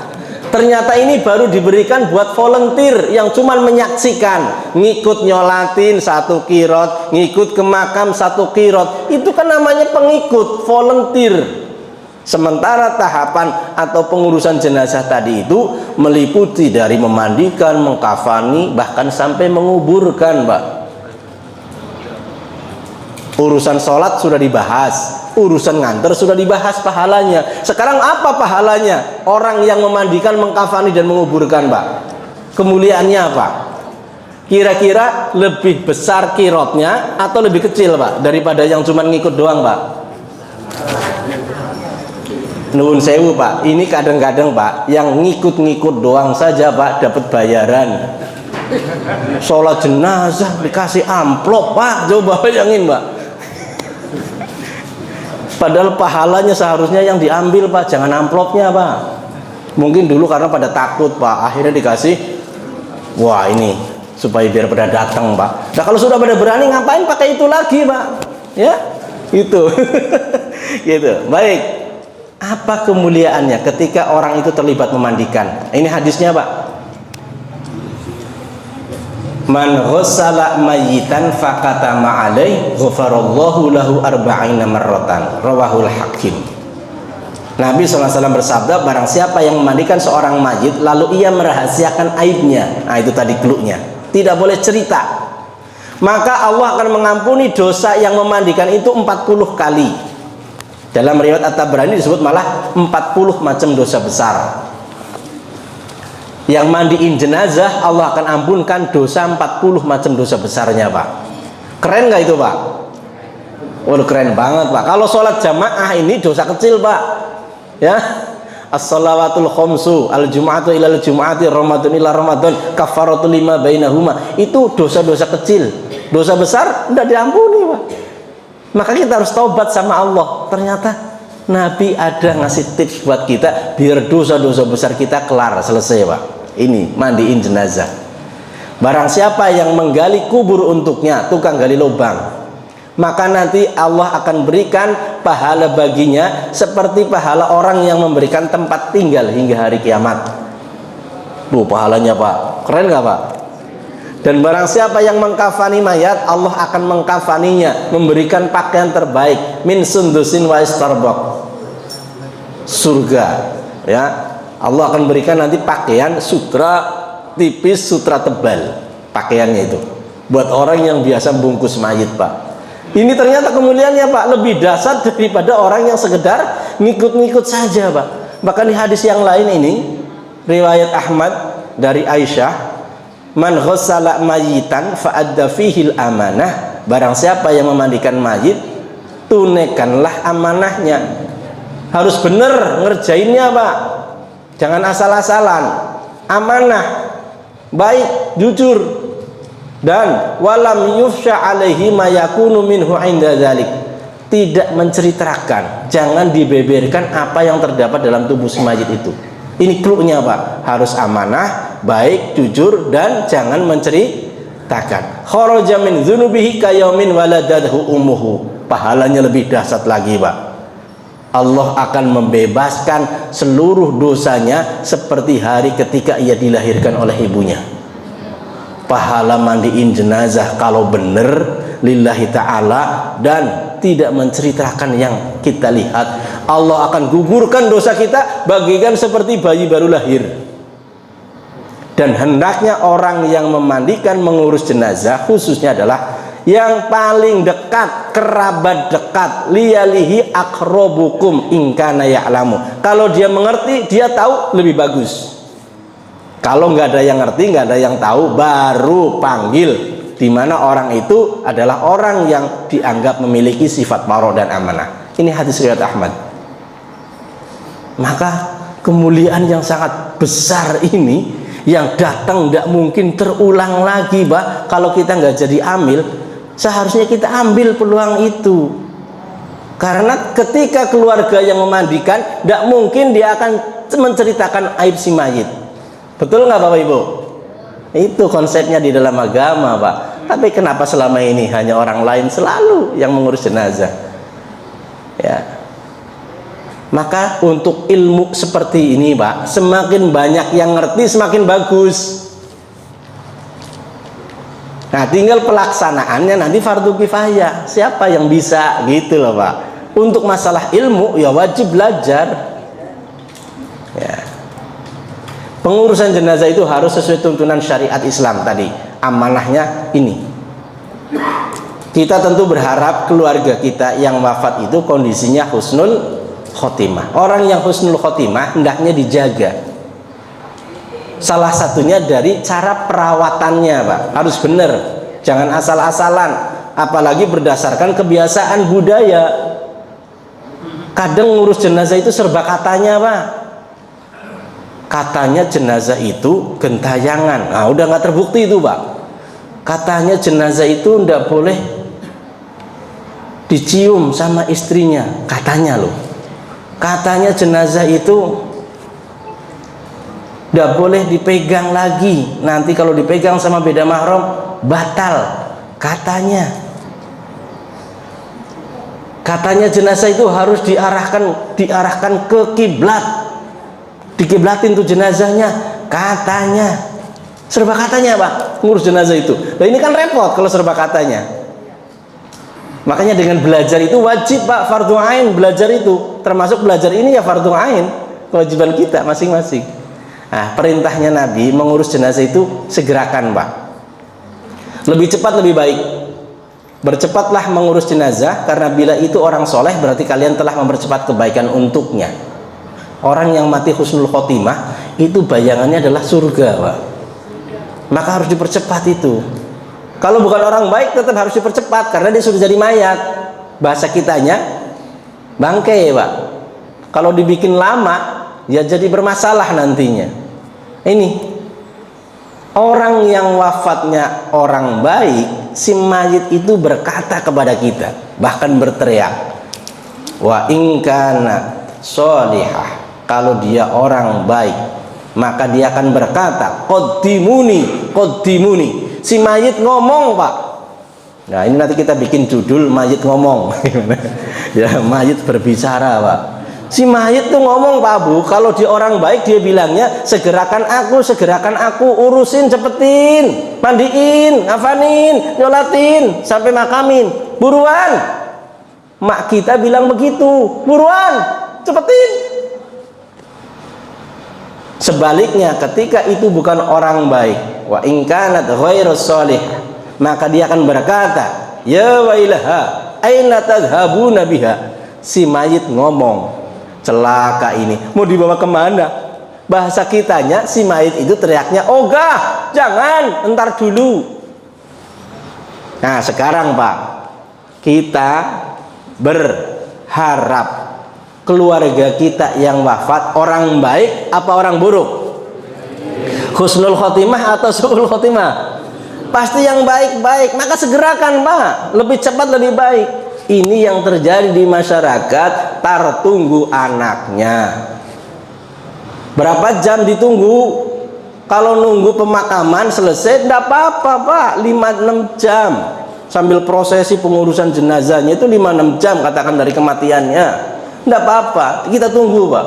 ternyata ini baru diberikan buat volunteer yang cuman menyaksikan, ngikut nyolatin 1 kirot, ngikut ke makam 1 kirot. Itu kan namanya pengikut, volunteer. Sementara tahapan atau pengurusan jenazah tadi itu meliputi dari memandikan, mengkafani, bahkan sampai menguburkan, Pak. Urusan sholat sudah dibahas, urusan nganter sudah dibahas pahalanya. Sekarang apa pahalanya? Orang yang memandikan, mengkafani, dan menguburkan, Pak. Kemuliaannya apa? Kira-kira lebih besar kirotnya atau lebih kecil, Pak, daripada yang cuma ngikut doang, Pak? Nuhun sewu Pak, ini kadang-kadang Pak, yang ngikut-ngikut doang saja Pak dapat bayaran. Sholat jenazah dikasih amplop Pak, coba bayangin Pak. Padahal pahalanya seharusnya yang diambil Pak, jangan amplopnya Pak. Mungkin dulu karena pada takut Pak, akhirnya dikasih. Wah ini supaya biar pada datang Pak. Nah kalau sudah pada berani ngapain pakai itu lagi Pak? Ya itu, gitu. Baik. Apa kemuliaannya ketika orang itu terlibat memandikan? Ini hadisnya Pak. Man ghassala mayyitan faqatama alaihi ghafarallahu lahu arba'ina marratan. Rawahul Hakim. Nabi SAW bersabda, barang siapa yang memandikan seorang mayit lalu ia merahasiakan aibnya. Nah itu tadi cluenya. Tidak boleh cerita. Maka Allah akan mengampuni dosa yang memandikan itu 40 kali. Dalam riwayat At-Tabrani disebut malah 40 macam dosa besar. Yang mandiin jenazah Allah akan ampunkan dosa 40 macam dosa besarnya Pak. Keren nggak itu Pak? Waduh keren banget Pak. Kalau sholat jamaah ini dosa kecil Pak. Ya, as-salawatul khomsu, al-jum'atu ilal jum'ati, ramadhan ila ramadhan, kafaratul lima bainahuma. Itu dosa-dosa kecil. Dosa besar tidak diampuni Pak. Maka kita harus taubat sama Allah. Ternyata Nabi ada ngasih tips buat kita biar dosa-dosa besar kita kelar, selesai Pak. Ini mandiin jenazah. Barang siapa yang menggali kubur untuknya, tukang gali lubang, maka nanti Allah akan berikan pahala baginya seperti pahala orang yang memberikan tempat tinggal hingga hari kiamat. Bu, pahalanya Pak, keren nggak Pak? Dan barang siapa yang mengkafani mayat, Allah akan mengkafaninya, memberikan pakaian terbaik, min sundusin wa istarbaq, surga. Ya, Allah akan berikan nanti pakaian sutra tipis, sutra tebal, pakaiannya itu buat orang yang biasa bungkus mayit Pak. Ini ternyata kemuliaannya Pak lebih dahsyat daripada orang yang sekedar ngikut-ngikut saja Pak. Bahkan di hadis yang lain ini riwayat Ahmad dari Aisyah, man ghassala mayitan fa'adda fihil amanah, barang siapa yang memandikan mayit tunaikanlah amanahnya. Harus benar ngerjainnya Pak, jangan asal-asalan. Amanah, baik, jujur, dan walam yufsha alaihi ma yakunu minhu inda dzalik, tidak menceritakan, jangan dibeberkan apa yang terdapat dalam tubuh si mayit itu. Ini cluenya Pak, harus amanah, baik, jujur, dan jangan menceritakan. Kharaja min dzunubihi kayaumin waladathu ummuhu. Pahalanya lebih dahsyat lagi Pak. Allah akan membebaskan seluruh dosanya seperti hari ketika ia dilahirkan oleh ibunya. Pahala mandiin jenazah kalau benar lillahi ta'ala dan tidak menceritakan yang kita lihat, Allah akan gugurkan dosa kita bagaikan seperti bayi baru lahir. Dan hendaknya orang yang memandikan, mengurus jenazah khususnya adalah yang paling dekat, kerabat dekat, liyalihi akrobukum ingkana ya'lamu. Kalau dia mengerti, dia tahu, lebih bagus. Kalau nggak ada yang ngerti, nggak ada yang tahu, baru panggil. Di mana orang itu adalah orang yang dianggap memiliki sifat maro dan amanah. Ini hadis riwayat Ahmad. Maka kemuliaan yang sangat besar ini yang datang tidak mungkin terulang lagi Pak. Kalau kita nggak jadi ambil, seharusnya kita ambil peluang itu. Karena ketika keluarga yang memandikan, tidak mungkin dia akan menceritakan aib si mayit. Betul nggak Bapak Ibu? Itu konsepnya di dalam agama Pak. Tapi kenapa selama ini hanya orang lain selalu yang mengurus jenazah? Ya. Maka untuk ilmu seperti ini Pak, semakin banyak yang ngerti semakin bagus. Nah tinggal pelaksanaannya nanti fardu kifayah, siapa yang bisa gitu loh Pak. Untuk masalah ilmu ya wajib belajar ya. Pengurusan jenazah itu harus sesuai tuntunan syariat Islam tadi. Amanahnya ini, kita tentu berharap keluarga kita yang wafat itu kondisinya husnul khotimah. Orang yang husnul khotimah hendaknya dijaga. Salah satunya dari cara perawatannya Pak, harus benar, jangan asal-asalan, apalagi berdasarkan kebiasaan budaya. Kadang ngurus jenazah itu serba katanya Pak. Katanya jenazah itu gentayangan. Nah udah nggak terbukti itu Pak. Katanya jenazah itu nggak boleh dicium sama istrinya, katanya loh. Katanya jenazah itu nggak boleh dipegang lagi, nanti kalau dipegang sama beda mahram batal. Katanya jenazah itu harus diarahkan ke kiblat, dikiblatin tuh jenazahnya. Katanya, serba katanya Pak, ngurus jenazah itu. Nah ini kan repot kalau serba katanya. Makanya dengan belajar itu wajib Pak, fardu ain belajar itu. Termasuk belajar ini ya fardu ain, kewajiban kita masing-masing. Nah, perintahnya Nabi mengurus jenazah itu segerakan Pak. Lebih cepat lebih baik. Bercepatlah mengurus jenazah, karena bila itu orang soleh berarti kalian telah mempercepat kebaikan untuknya. Orang yang mati husnul khotimah itu bayangannya adalah surga Pak. Maka harus dipercepat itu. Kalau bukan orang baik tetap harus dipercepat, karena dia sudah jadi mayat. Bahasa kitanya bangke Pak. Kalau dibikin lama ya jadi bermasalah nantinya. Ini orang yang wafatnya orang baik, si mayit itu berkata kepada kita, bahkan berteriak, wa in kana sholihah, kalau dia orang baik maka dia akan berkata qaddimuni qaddimuni. Si mayit ngomong Pak. Nah ini nanti kita bikin judul mayit ngomong. Ya mayit berbicara Pak. Si mayit tuh ngomong Pak Bu, kalau dia orang baik dia bilangnya segerakan aku, urusin, cepetin, mandiin, ngafanin, nyolatin, sampai makamin, buruan. Mak kita bilang begitu, buruan, cepetin. Sebaliknya ketika itu bukan orang baik, wa in kanat ghairus sholih, maka dia akan berkata, ya wailaha aina tadhhabuna biha. Si mayit ngomong, celaka ini, mau dibawa kemana? Bahasa kitanya si mayit itu teriaknya, ogah, jangan, entar dulu. Nah sekarang Pak, kita berharap keluarga kita yang wafat orang baik apa orang buruk? Husnul khotimah atau su'ul khotimah? Pasti yang baik-baik. Maka segerakan Pak, lebih cepat lebih baik. Ini yang terjadi di masyarakat, tar tunggu anaknya. Berapa jam ditunggu? Kalau nunggu pemakaman selesai tidak apa-apa Pak, 5-6 jam. Sambil prosesi pengurusan jenazahnya itu 5-6 jam katakan dari kematiannya. Tidak apa-apa, kita tunggu Pak.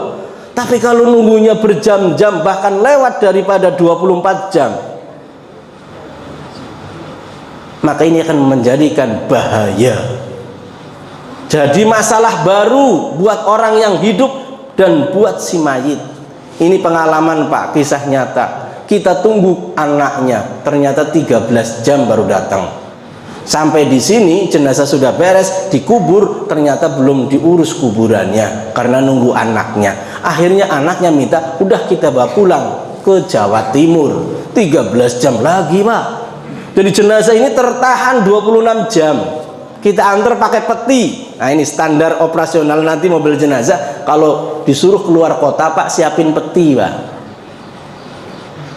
Tapi kalau nunggunya berjam-jam, bahkan lewat daripada 24 jam, maka ini akan menjadikan bahaya. Jadi masalah baru buat orang yang hidup dan buat si mayit. Ini pengalaman Pak, kisah nyata. Kita tunggu anaknya, ternyata 13 jam baru datang. Sampai di sini jenazah sudah beres, dikubur, ternyata belum diurus kuburannya karena nunggu anaknya. Akhirnya anaknya minta, udah kita bawa pulang ke Jawa Timur. 13 jam lagi Pak. Jadi jenazah ini tertahan 26 jam. Kita antar pakai peti. Nah ini standar operasional nanti mobil jenazah. Kalau disuruh keluar kota Pak, siapin peti Pak.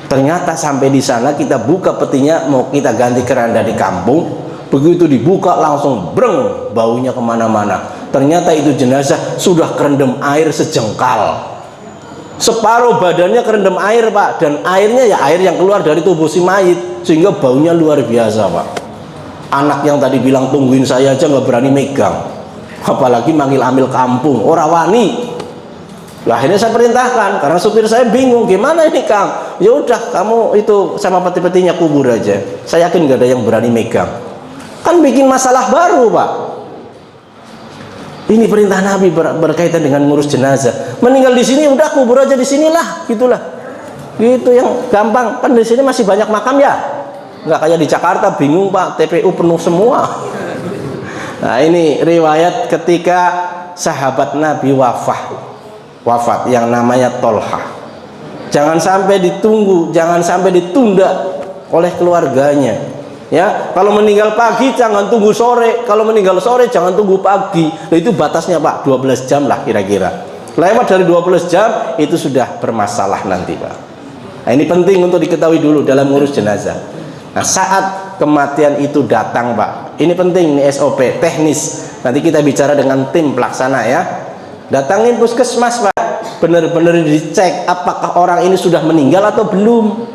Ternyata sampai di sana kita buka petinya, mau kita ganti keranda di kampung. Begitu dibuka langsung breng, baunya kemana-mana. Ternyata itu jenazah sudah kerendam air sejengkal. separuh badannya kerendam air Pak, dan airnya ya air yang keluar dari tubuh si mayit, sehingga baunya luar biasa Pak. Anak yang tadi bilang tungguin saya aja nggak berani megang, apalagi manggil amil kampung, ora wani. Lah akhirnya saya perintahkan, karena supir saya bingung, gimana ini Kang? Ya udah kamu itu sama peti-petinya kubur aja, saya yakin nggak ada yang berani megang. Kan bikin masalah baru Pak. Ini perintah Nabi berkaitan dengan ngurus jenazah. Meninggal di sini udah kubur aja di sinilah, gitulah. Gitu yang gampang. Kan di sini masih banyak makam ya. Nggak kayak di Jakarta bingung Pak, TPU penuh semua. Nah, ini riwayat ketika sahabat Nabi wafat yang namanya Tolha. Jangan sampai ditunggu, jangan sampai ditunda oleh keluarganya. Ya, kalau meninggal pagi jangan tunggu sore, kalau meninggal sore jangan tunggu pagi. Nah, itu batasnya Pak, 12 jam lah kira-kira. Lewat dari 12 jam itu sudah bermasalah nanti Pak. Nah, ini penting untuk diketahui dulu dalam ngurus jenazah. Nah, saat kematian itu datang Pak, ini penting, ini SOP teknis. Nanti kita bicara dengan tim pelaksana ya. Datangin puskesmas Pak, benar-benar dicek apakah orang ini sudah meninggal atau belum.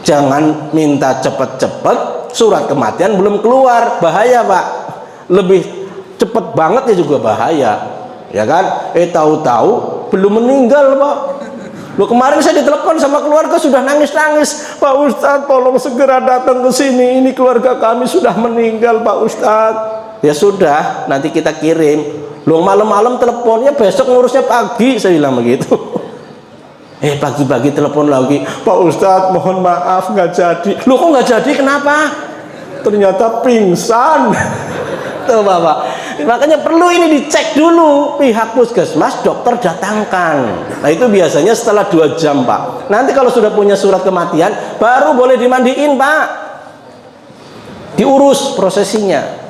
Jangan minta cepet-cepet, surat kematian belum keluar, bahaya Pak. Lebih cepet banget ya juga bahaya, ya kan? Tahu-tahu belum meninggal Pak. Loh, kemarin saya ditelepon sama keluarga sudah nangis-nangis, Pak Ustadz tolong segera datang ke sini, ini keluarga kami sudah meninggal Pak Ustadz. Ya sudah, nanti kita kirim. Loh, malam-malam teleponnya, besok ngurusnya pagi, saya bilang begitu. Pagi-pagi telepon lagi, Pak Ustadz mohon maaf nggak jadi. Loh, kok nggak jadi, kenapa? Ternyata pingsan. Tuh Bapak, makanya perlu ini dicek dulu, pihak puskesmas, dokter datangkan. Nah, itu biasanya setelah 2 jam Pak. Nanti kalau sudah punya surat kematian baru boleh dimandiin Pak, diurus prosesinya.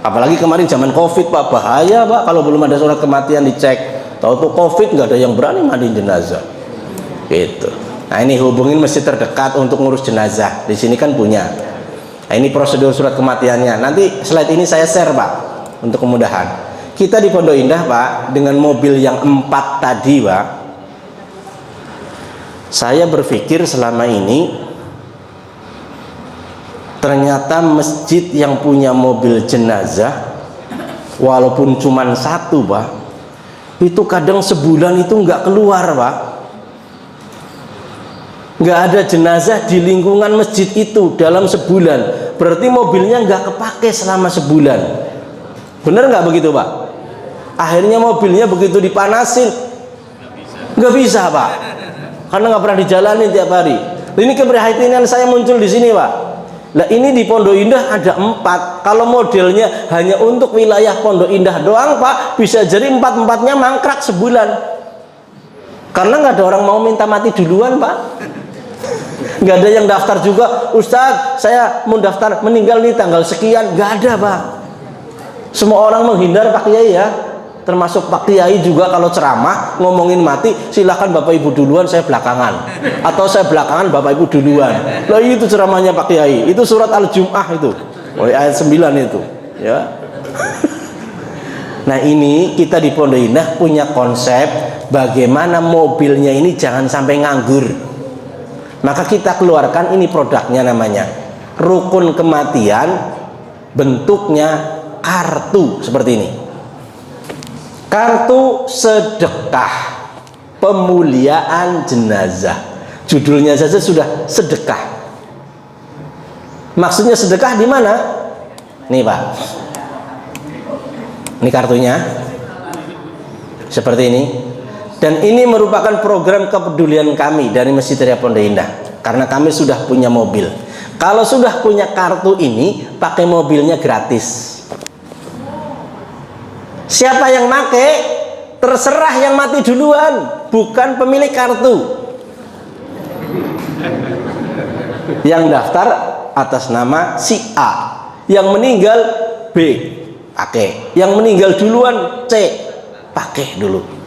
Apalagi kemarin zaman COVID Pak, bahaya Pak kalau belum ada surat kematian dicek. Tahu tuh COVID nggak ada yang berani mandiin jenazah gitu. Nah, ini hubungin masjid terdekat untuk ngurus jenazah, di sini kan punya. Nah, ini prosedur surat kematiannya. Nanti slide ini saya share Pak untuk kemudahan. Kita di Pondok Indah Pak dengan mobil yang 4 tadi Pak, saya berpikir selama ini ternyata masjid yang punya mobil jenazah walaupun cuma 1 Pak, itu kadang sebulan itu nggak keluar Pak. Nggak ada jenazah di lingkungan masjid itu dalam sebulan, berarti mobilnya nggak kepake selama sebulan. Bener nggak begitu Pak? Akhirnya mobilnya begitu dipanasin nggak bisa Pak, karena nggak pernah dijalanin tiap hari. Ini keprihatinan saya muncul di sini Pak. Nah, ini di Pondok Indah ada 4. Kalau modelnya hanya untuk wilayah Pondok Indah doang Pak, bisa jadi 4-4-nya mangkrak sebulan, karena nggak ada orang mau minta mati duluan Pak. Nggak ada yang daftar juga, Ustadz saya mau daftar meninggal nih tanggal sekian, nggak ada Pak. Semua orang menghindar Pak Kiai ya, termasuk Pak Kiai juga. Kalau ceramah ngomongin mati, silahkan Bapak Ibu duluan, saya belakangan, atau saya belakangan Bapak Ibu duluan. Lah itu ceramahnya Pak Kiai, itu surat Al-Jum'ah itu, ayat 9 itu ya. Nah, ini kita di Pondok Indah punya konsep bagaimana mobilnya ini jangan sampai nganggur. Maka kita keluarkan ini produknya, namanya rukun kematian, bentuknya kartu seperti ini. Kartu sedekah pemuliaan jenazah. Judulnya saja sudah sedekah. Maksudnya sedekah di mana? Nih Pak. Ini kartunya. Seperti ini. Dan ini merupakan program kepedulian kami dari Masjid Raya Pondok Indah, karena kami sudah punya mobil. Kalau sudah punya kartu ini, pakai mobilnya gratis. Siapa yang pakai, terserah yang mati duluan, bukan pemilik kartu. Yang daftar atas nama si A, yang meninggal B, pakai. Yang meninggal duluan C, pakai dulu.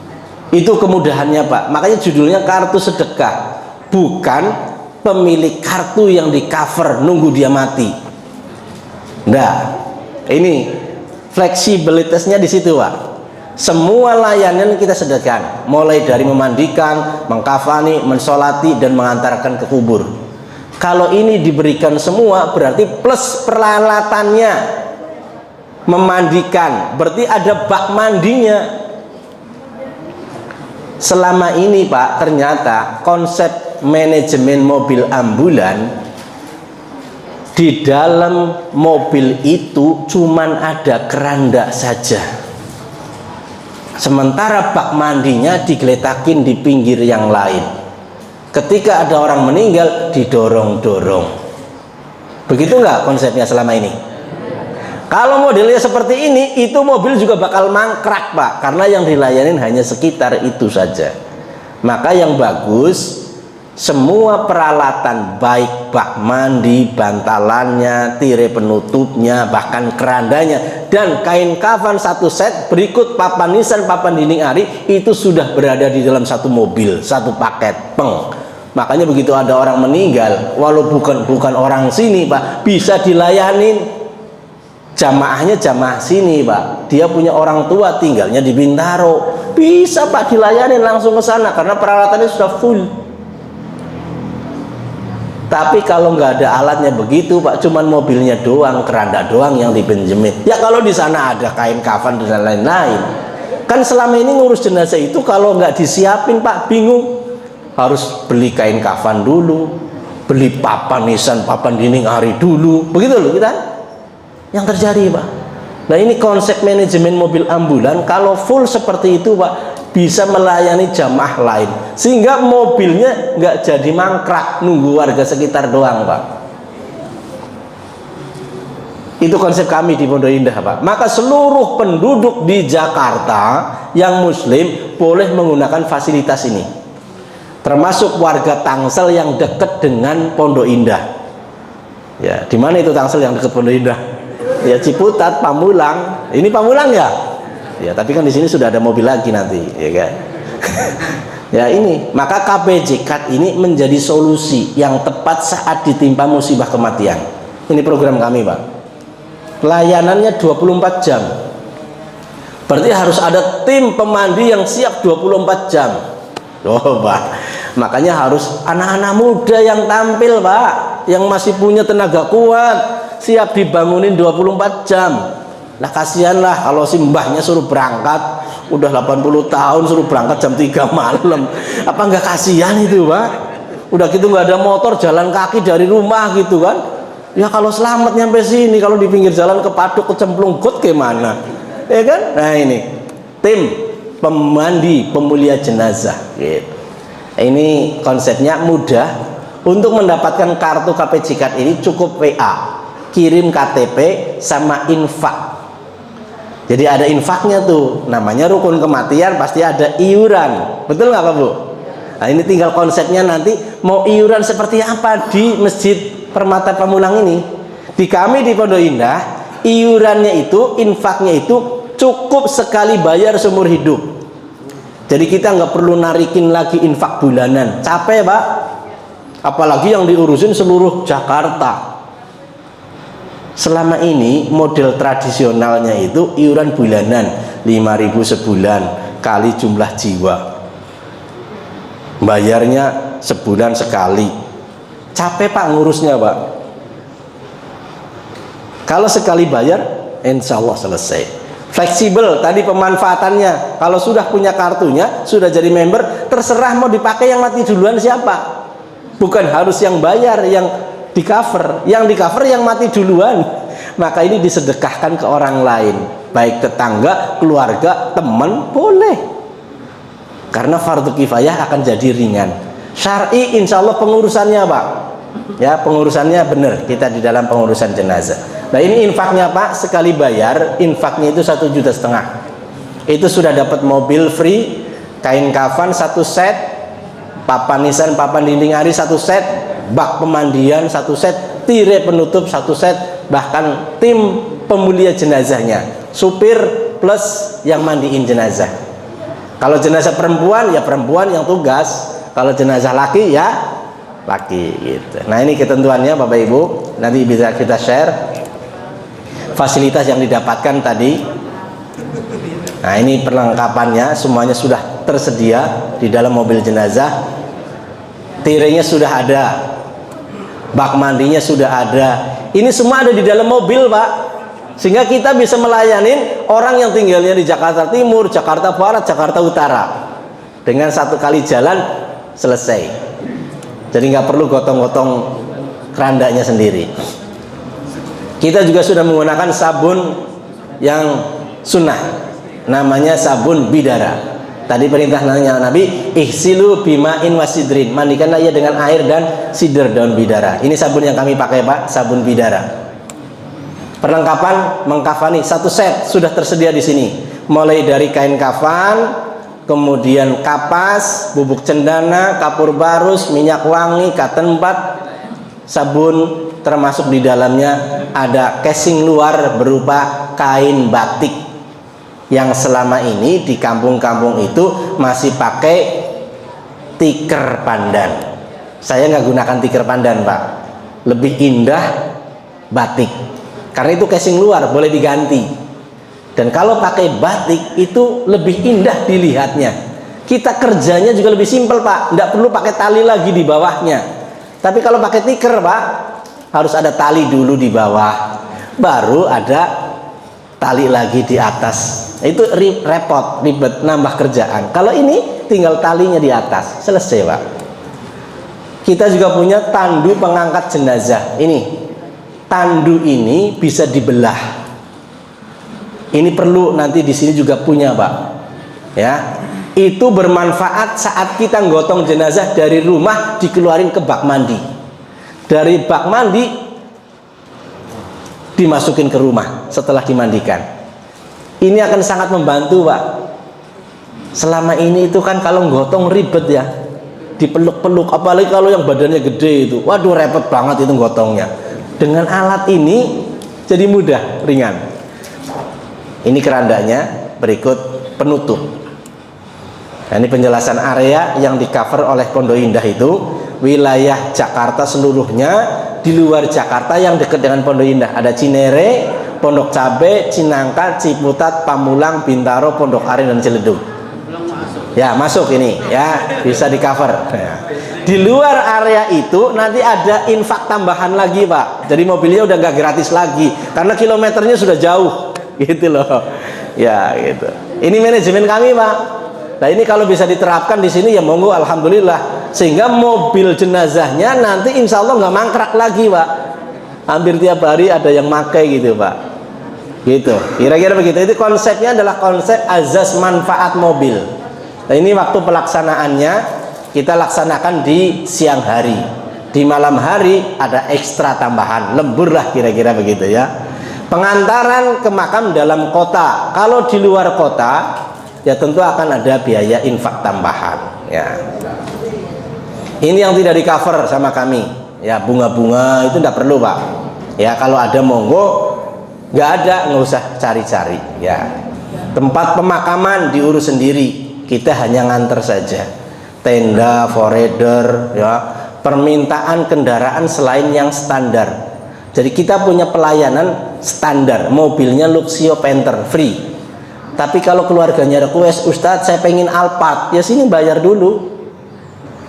Itu kemudahannya Pak. Makanya judulnya kartu sedekah, bukan pemilik kartu yang di cover nunggu dia mati. Nah, ini fleksibilitasnya di situ Pak. Semua layanan kita sediakan, mulai dari memandikan, mengkafani, mensolati, dan mengantarkan ke kubur. Kalau ini diberikan semua, berarti plus peralatannya. Memandikan, berarti ada bak mandinya. Selama ini Pak, ternyata konsep manajemen mobil ambulan, di dalam mobil itu cuman ada keranda saja, sementara bak mandinya digeletakin di pinggir yang lain. Ketika ada orang meninggal, didorong-dorong. Begitu nggak konsepnya selama ini? Kalau modelnya seperti ini, itu mobil juga bakal mangkrak Pak, karena yang dilayanin hanya sekitar itu saja. Maka yang bagus, semua peralatan, baik bak mandi, bantalannya, tirai penutupnya, bahkan kerandanya, dan kain kafan satu set, berikut papan nisan, papan dinding ari, itu sudah berada di dalam satu mobil, satu paket, peng. Makanya begitu ada orang meninggal, walau bukan orang sini Pak, bisa dilayanin. Jamaahnya jamaah sini Pak, dia punya orang tua tinggalnya di Bintaro, bisa Pak dilayanin langsung ke sana karena peralatannya sudah full. Tapi kalau nggak ada alatnya begitu Pak, cuman mobilnya doang, keranda doang yang dipinjemin. Ya kalau di sana ada kain kafan dan lain-lain. Kan selama ini ngurus jenazah itu kalau nggak disiapin Pak, bingung. Harus beli kain kafan dulu, beli papan nisan, papan dinding ari dulu. Begitu loh kita yang terjadi Pak. Nah ini konsep manajemen mobil ambulan, kalau full seperti itu Pak, bisa melayani jamaah lain, sehingga mobilnya nggak jadi mangkrak nunggu warga sekitar doang Pak. Itu konsep kami di Pondok Indah Pak. Maka seluruh penduduk di Jakarta yang muslim boleh menggunakan fasilitas ini, termasuk warga Tangsel yang dekat dengan Pondok Indah. Ya, di mana itu Tangsel yang dekat Pondok Indah? Ya Ciputat, Pamulang. Ini Pamulang ya? Ya, tapi kan di sini sudah ada mobil lagi nanti, ya kan? Ya ini, maka KPJK ini menjadi solusi yang tepat saat ditimpa musibah kematian. Ini program kami Pak. Layanannya 24 jam. Berarti harus ada tim pemandi yang siap 24 jam. Oh Pak, makanya harus anak-anak muda yang tampil Pak, yang masih punya tenaga kuat, siap dibangunin 24 jam. Nah kasihanlah kalau si mbahnya suruh berangkat udah 80 tahun, suruh berangkat jam 3 malam. Apa nggak kasihan itu Pak? Udah gitu nggak ada motor, jalan kaki dari rumah gitu kan. Ya kalau selamat nyampe sini, kalau di pinggir jalan kepaduk, kecemplung got gimana? Ya kan? Nah ini tim pemandi pemulia jenazah gitu. Ini konsepnya mudah. Untuk mendapatkan kartu KPJK ini cukup WA, kirim KTP sama infak. Jadi ada infaknya tuh, namanya rukun kematian, pasti ada iuran. Betul nggak Pak Bu? Nah ini tinggal konsepnya nanti mau iuran seperti apa di Masjid Permata Pamulang ini. Di kami di Pondok Indah, iurannya itu, infaknya itu cukup sekali bayar seumur hidup. Jadi kita nggak perlu narikin lagi infak bulanan, capek Pak. Apalagi yang diurusin seluruh Jakarta. Selama ini model tradisionalnya itu iuran bulanan 5.000 sebulan kali jumlah jiwa, bayarnya sebulan sekali. Capek Pak ngurusnya Pak. Kalau sekali bayar insya Allah selesai. Fleksibel tadi pemanfaatannya, kalau sudah punya kartunya, sudah jadi member, terserah mau dipakai yang mati duluan siapa. Bukan harus yang bayar, yang di cover, yang di cover yang mati duluan. Maka ini disedekahkan ke orang lain, baik tetangga, keluarga, teman, boleh, karena fardu kifayah akan jadi ringan. Syar'i insya Allah pengurusannya Pak, ya pengurusannya benar, kita di dalam pengurusan jenazah. Nah ini infaknya Pak, sekali bayar infaknya itu 1,5 juta. Itu sudah dapat mobil free, kain kafan 1 set, papan nisan, papan dinding ari 1 set, bak pemandian 1 set, tirai penutup 1 set, bahkan tim pemulia jenazahnya, supir plus yang mandiin jenazah. Kalau jenazah perempuan ya perempuan yang tugas, kalau jenazah laki ya laki gitu. Nah ini ketentuannya Bapak Ibu, nanti bisa kita share fasilitas yang didapatkan tadi. Nah, ini perlengkapannya semuanya sudah tersedia di dalam mobil jenazah. Tirainya sudah ada, bak mandinya sudah ada. Ini semua ada di dalam mobil, Pak. Sehingga kita bisa melayani orang yang tinggalnya di Jakarta Timur, Jakarta Barat, Jakarta Utara. Dengan satu kali jalan selesai. Jadi nggak perlu gotong-gotong kerandanya sendiri. Kita juga sudah menggunakan sabun yang sunnah, namanya sabun bidara. Tadi perintah Nabi, ihsilu bima'in wasidrin, mandikanlah ia dengan air dan sidr, daun bidara. Ini sabun yang kami pakai, Pak, sabun bidara. Perlengkapan mengkafani satu set sudah tersedia di sini, mulai dari kain kafan, kemudian kapas, bubuk cendana, kapur barus, minyak wangi, cotton bud, sabun, termasuk di dalamnya ada casing luar berupa kain batik yang selama ini di kampung-kampung itu masih pakai tikar pandan. Saya nggak gunakan tikar pandan, Pak. Lebih indah batik. Karena itu casing luar boleh diganti. Dan kalau pakai batik itu lebih indah dilihatnya. Kita kerjanya juga lebih simpel, Pak. Nggak perlu pakai tali lagi di bawahnya. Tapi kalau pakai tikar, Pak, harus ada tali dulu di bawah, baru ada tali lagi di atas. Itu repot, ribet, nambah kerjaan. Kalau ini tinggal talinya di atas, selesai, Pak. Kita juga punya tandu pengangkat jenazah. Ini tandu ini bisa dibelah. Ini perlu nanti di sini juga punya, Pak. Ya, itu bermanfaat saat kita gotong jenazah dari rumah dikeluarin ke bak mandi. Dari bak mandi dimasukin ke rumah setelah dimandikan. Ini akan sangat membantu, Pak. Selama ini itu kan kalau gotong ribet ya, dipeluk-peluk, apalagi kalau yang badannya gede itu, waduh repot banget itu gotongnya. Dengan alat ini jadi mudah, ringan. Ini kerandanya, berikut penutup. Nah, ini penjelasan area yang di cover oleh Pondok Indah itu wilayah Jakarta seluruhnya. Di luar Jakarta yang dekat dengan Pondok Indah ada Cinere, Pondok Cabe, Cinangka, Ciputat, Pamulang, Bintaro, Pondok Aren, dan Ciledug. Ya, masuk ini ya, bisa di cover ya. Di luar area itu nanti ada infak tambahan lagi, Pak. Jadi mobilnya udah nggak gratis lagi karena kilometernya sudah jauh gitu loh ya, gitu. Ini manajemen kami, Pak. Nah, ini kalau bisa diterapkan di sini ya monggo, alhamdulillah. Sehingga mobil jenazahnya nanti insya Allah nggak mangkrak lagi, Pak. Hampir tiap hari ada yang makai gitu, Pak. Gitu. Kira-kira begitu. Itu konsepnya adalah konsep azas manfaat mobil. Nah, ini waktu pelaksanaannya kita laksanakan di siang hari. Di malam hari ada ekstra tambahan, lembur lah kira-kira begitu ya. Pengantaran ke makam dalam kota. Kalau di luar kota ya tentu akan ada biaya infak tambahan ya. Ini yang tidak di cover sama kami ya, bunga-bunga itu tidak perlu, Pak ya. Kalau ada monggo, nggak ada nggak usah cari-cari ya. Tempat pemakaman diurus sendiri, kita hanya nganter saja. Tenda, foreder ya, permintaan kendaraan selain yang standar. Jadi kita punya pelayanan standar, mobilnya Luxio Panther free. Tapi kalau keluarganya request, Ustadz saya pengen Alphard, ya sini bayar dulu.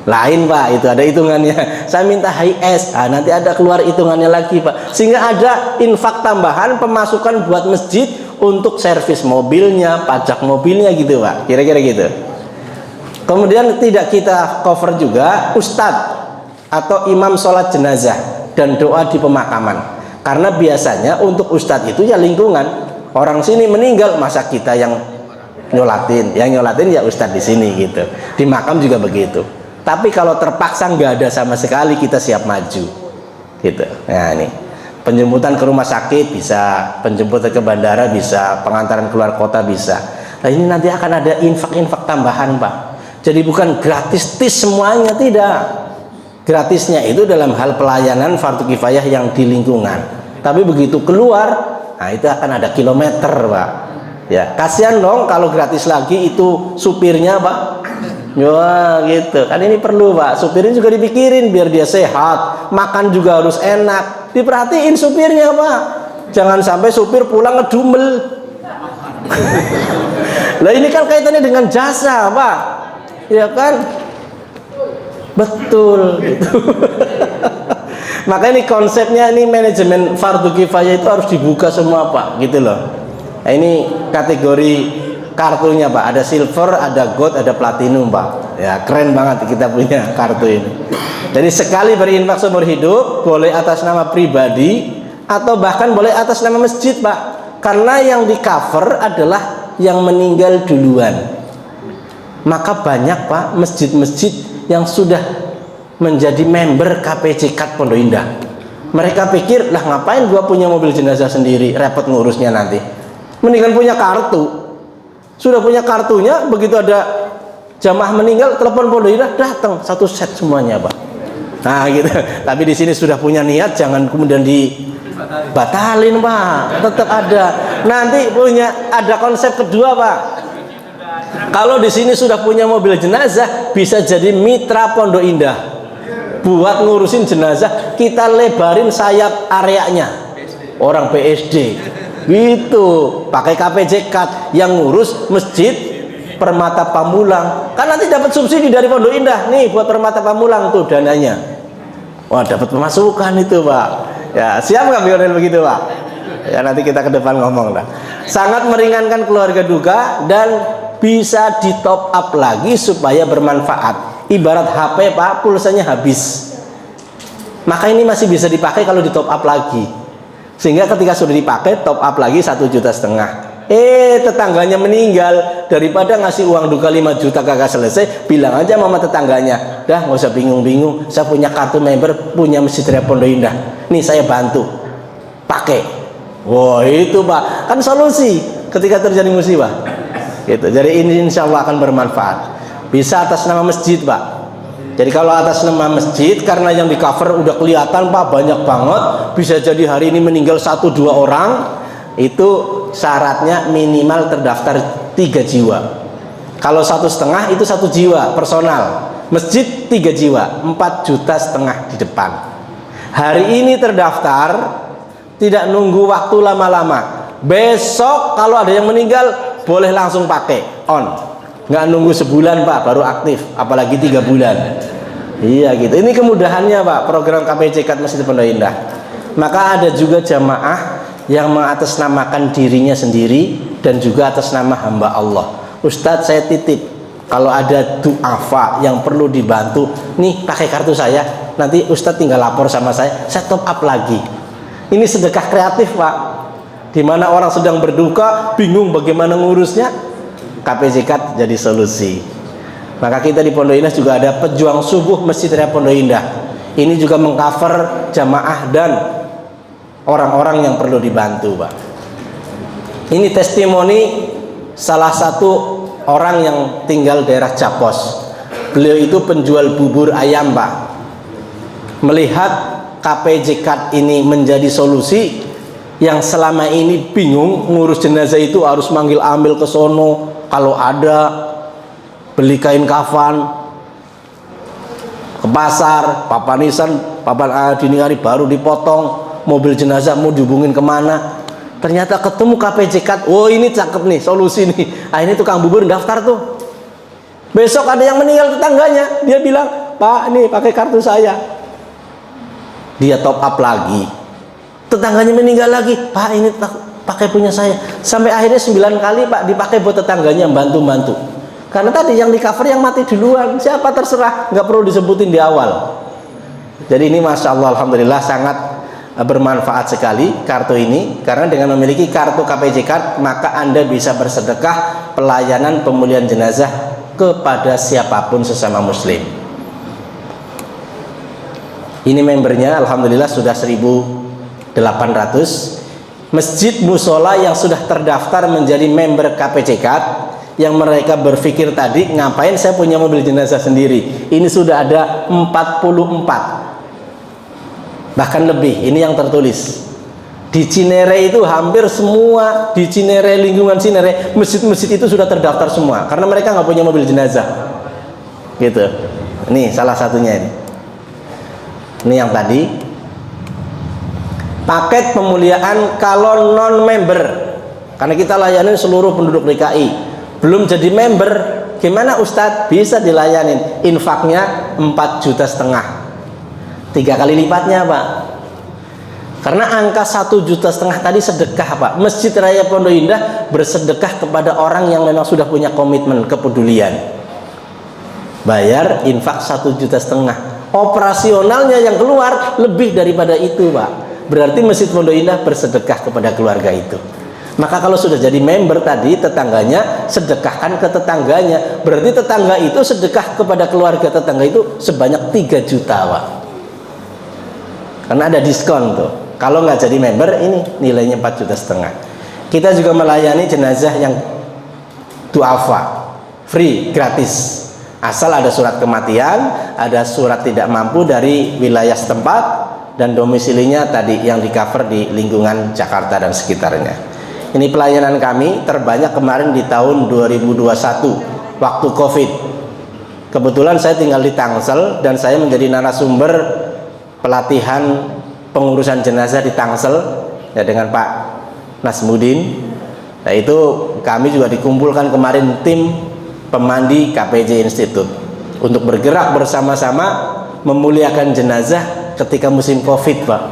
Lain, Pak, itu ada hitungannya. Saya minta HS, nanti ada keluar hitungannya lagi, Pak. Sehingga ada infak tambahan pemasukan buat masjid untuk servis mobilnya, pajak mobilnya gitu, Pak. Kira-kira gitu. Kemudian tidak kita cover juga Ustadz atau imam sholat jenazah dan doa di pemakaman. Karena biasanya untuk Ustadz itu ya lingkungan. Orang sini meninggal, masa kita yang nyolatin? Yang nyolatin ya Ustadz di sini gitu. Di makam juga begitu. Tapi kalau terpaksa nggak ada sama sekali, kita siap maju gitu. Nah, ini penjemputan ke rumah sakit bisa, penjemputan ke bandara bisa, pengantaran keluar kota bisa. Nah, ini nanti akan ada infak-infak tambahan, Pak. Jadi bukan gratis semuanya, tidak. Gratisnya itu dalam hal pelayanan fardu kifayah yang di lingkungan. Tapi begitu keluar, nah itu akan ada kilometer, Pak. Ya, kasihan dong kalau gratis lagi itu supirnya, Pak. Ya gitu kan, ini perlu, Pak. Supirnya juga dipikirin biar dia sehat, makan juga harus enak, diperhatiin supirnya, Pak. Jangan sampai supir pulang ngedumel. Lah ini kan kaitannya dengan jasa, Pak. Ya kan? Betul gitu. Maka ini konsepnya, ini manajemen fardu kifayah itu harus dibuka semua, Pak, gitu loh. Nah, ini kategori kartunya, Pak. Ada silver, ada gold, ada platinum, Pak. Ya, keren banget kita punya kartu ini. Jadi sekali berinfak seumur hidup boleh atas nama pribadi atau bahkan boleh atas nama masjid, Pak. Karena yang di cover adalah yang meninggal duluan. Maka banyak, Pak, masjid-masjid yang sudah menjadi member KPJK Pondok Indah. Mereka pikir, lah ngapain gua punya mobil jenazah sendiri, repot ngurusnya nanti. Mendingan punya kartu. Sudah punya kartunya, begitu ada jamaah meninggal, telepon Pondok Indah, datang satu set semuanya, Pak. Nah, gitu. Tapi di sini sudah punya niat, jangan kemudian dibatalin, Pak. Tetap ada. Nanti ada konsep kedua, Pak. Kalau di sini sudah punya mobil jenazah, bisa jadi mitra Pondok Indah. Buat ngurusin jenazah, kita lebarin sayap areanya. Orang PSD. Gitu. Pakai KPJK yang ngurus masjid Permata Pamulang. Kan nanti dapat subsidi dari Pondok Indah. Nih buat Permata Pamulang tuh dananya. Wah, dapat pemasukan itu, Pak. Ya, siap nggak Bionel begitu, Pak? Ya, nanti kita ke depan ngomong dah. Sangat meringankan keluarga duka dan bisa di top up lagi supaya bermanfaat. Ibarat HP, Pak, pulsanya habis. Maka ini masih bisa dipakai kalau di top up lagi. Sehingga ketika sudah dipakai, top up lagi 1,5 juta. Tetangganya meninggal, daripada ngasih uang duka 5 juta kagak selesai, bilang aja sama tetangganya, dah nggak usah bingung-bingung, saya punya kartu member, punya Masjid Raya Pondok Indah, nih saya bantu, pakai. Wah, itu, Pak, kan solusi ketika terjadi musibah gitu. Jadi ini insya Allah akan bermanfaat. Bisa atas nama masjid, Pak. Jadi kalau atas nama masjid, karena yang di cover udah kelihatan, Pak, banyak banget, bisa jadi hari ini meninggal 1-2 orang, itu syaratnya minimal terdaftar 3 jiwa. Kalau 1,5 itu 1 jiwa personal. Masjid 3 jiwa, 4,5 juta di depan. Hari ini terdaftar, tidak nunggu waktu lama-lama. Besok kalau ada yang meninggal, boleh langsung pakai on. Nggak nunggu sebulan, Pak, baru aktif, apalagi 3 bulan. Iya gitu. Ini kemudahannya, Pak, program KPJK Masjid Pondok Indah. Maka ada juga jamaah yang mengatasnamakan dirinya sendiri dan juga atas nama hamba Allah. Ustadz, saya titip, kalau ada duafa yang perlu dibantu, nih pakai kartu saya, nanti Ustadz tinggal lapor sama saya top up lagi. Ini sedekah kreatif, Pak. Dimana orang sedang berduka, bingung bagaimana ngurusnya, KPJK jadi solusi. Maka kita di Pondok Indah juga ada pejuang subuh Masjid Raya Pondok Indah. Ini juga mengcover jamaah dan orang-orang yang perlu dibantu, Pak. Ini testimoni salah satu orang yang tinggal daerah Japos. Beliau itu penjual bubur ayam, Pak. Melihat KPJK ini menjadi solusi, yang selama ini bingung ngurus jenazah itu harus manggil ambil ke sono, kalau ada beli kain kafan, ke pasar, papan dini hari baru dipotong, mobil jenazah mau dihubungin kemana, ternyata ketemu KPJK. Oh, ini cakep nih solusi nih. Ini tukang bubur daftar tuh. Besok ada yang meninggal tetangganya, dia bilang, Pak, nih pakai kartu saya. Dia top up lagi. Tetangganya meninggal lagi, Pak, ini pakai punya saya. Sampai akhirnya 9 kali, Pak, dipakai buat tetangganya, bantu-bantu. Karena tadi yang di cover yang mati duluan, siapa terserah, nggak perlu disebutin di awal. Jadi ini Masya Allah, Alhamdulillah sangat bermanfaat sekali kartu ini. Karena dengan memiliki kartu KPJK, maka Anda bisa bersedekah pelayanan pemulihan jenazah kepada siapapun sesama muslim. Ini membernya Alhamdulillah sudah 1.800. Masjid musola yang sudah terdaftar menjadi member KPJK, yang mereka berpikir tadi, ngapain saya punya mobil jenazah sendiri, ini sudah ada 44, bahkan lebih. Ini yang tertulis di Cinere itu, hampir semua di Cinere, lingkungan Cinere, masjid-masjid itu sudah terdaftar semua, karena mereka nggak punya mobil jenazah gitu. Ini salah satunya ini yang tadi paket pemuliaan kalau non member, karena kita layani seluruh penduduk DKI. belum jadi member, gimana Ustadz? Bisa dilayanin. Infaknya 4,5 juta, 3 kali lipatnya Pak. Karena angka 1,5 juta tadi sedekah Pak. Masjid Raya Pondok Indah bersedekah kepada orang yang memang sudah punya komitmen kepedulian. Bayar infak 1,5 juta. Operasionalnya yang keluar lebih daripada itu Pak. Berarti Masjid Pondok Indah bersedekah kepada keluarga itu. Maka kalau sudah jadi member tadi, tetangganya sedekahkan ke tetangganya. Berarti tetangga itu sedekah kepada keluarga tetangga itu sebanyak 3 juta Pak. Karena ada diskon tuh. Kalau nggak jadi member ini nilainya 4,5 juta. Kita juga melayani jenazah yang duafa, free, gratis. Asal ada surat kematian, ada surat tidak mampu dari wilayah setempat, dan domisilinya tadi yang di cover di lingkungan Jakarta dan sekitarnya. Ini pelayanan kami terbanyak kemarin di tahun 2021 waktu Covid. Kebetulan saya tinggal di Tangsel dan saya menjadi narasumber pelatihan pengurusan jenazah di Tangsel ya dengan Pak Nasmudin. Nah itu kami juga dikumpulkan kemarin tim pemandi KPJ Institute untuk bergerak bersama-sama memuliakan jenazah ketika musim Covid Pak.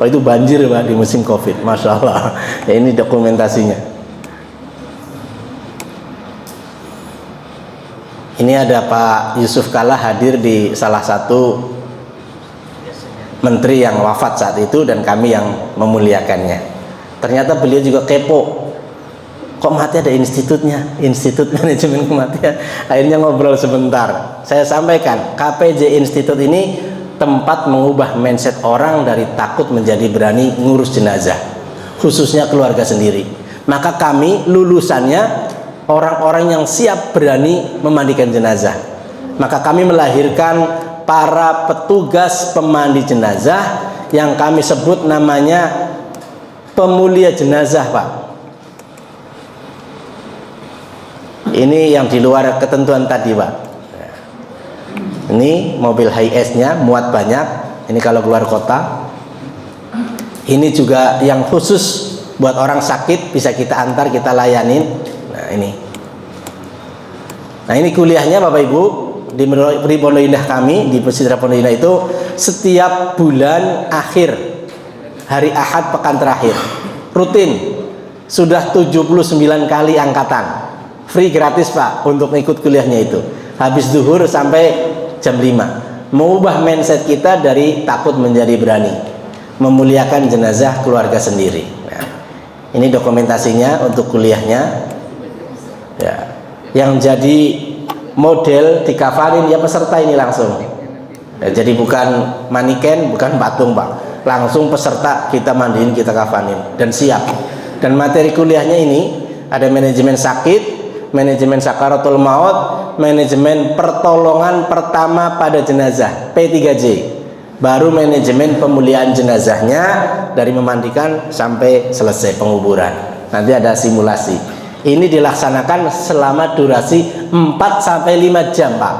Oh itu banjir Pak di musim Covid, Masya Allah. Ya ini dokumentasinya. Ini ada Pak Yusuf Kalla hadir di salah satu menteri yang wafat saat itu dan kami yang memuliakannya. Ternyata beliau juga kepo. Kok mati ada institutnya, Institut Manajemen Kematian. Akhirnya ngobrol sebentar. Saya sampaikan, KPJ Institute ini tempat mengubah mindset orang dari takut menjadi berani ngurus jenazah, khususnya keluarga sendiri. Maka kami lulusannya orang-orang yang siap berani memandikan jenazah. Maka kami melahirkan para petugas pemandi jenazah yang kami sebut namanya pemulia jenazah Pak. Ini yang di luar ketentuan tadi Pak. Ini mobil high-S nya muat banyak. Ini kalau keluar kota. Ini juga yang khusus buat orang sakit, bisa kita antar, kita layanin. Nah ini. Nah ini kuliahnya Bapak Ibu di Pondok Indah kami, di Masjid Pondok Indah itu setiap bulan akhir hari Ahad pekan terakhir rutin sudah 79 kali angkatan. Free gratis Pak untuk ikut kuliahnya itu. Habis zuhur sampai jam 5. Mengubah mindset kita dari takut menjadi berani. Memuliakan jenazah keluarga sendiri. Nah, ini dokumentasinya untuk kuliahnya. Ya. Yang jadi model dikafanin ya peserta ini langsung. Ya, jadi bukan maniken, bukan patung Pak. Langsung peserta kita mandiin, kita kafanin dan siap. Dan materi kuliahnya ini ada manajemen sakit, manajemen sakaratul maut, manajemen pertolongan pertama pada jenazah P3J, baru manajemen pemuliaan jenazahnya dari memandikan sampai selesai penguburan. Nanti ada simulasi. Ini dilaksanakan selama durasi 4-5 jam Pak.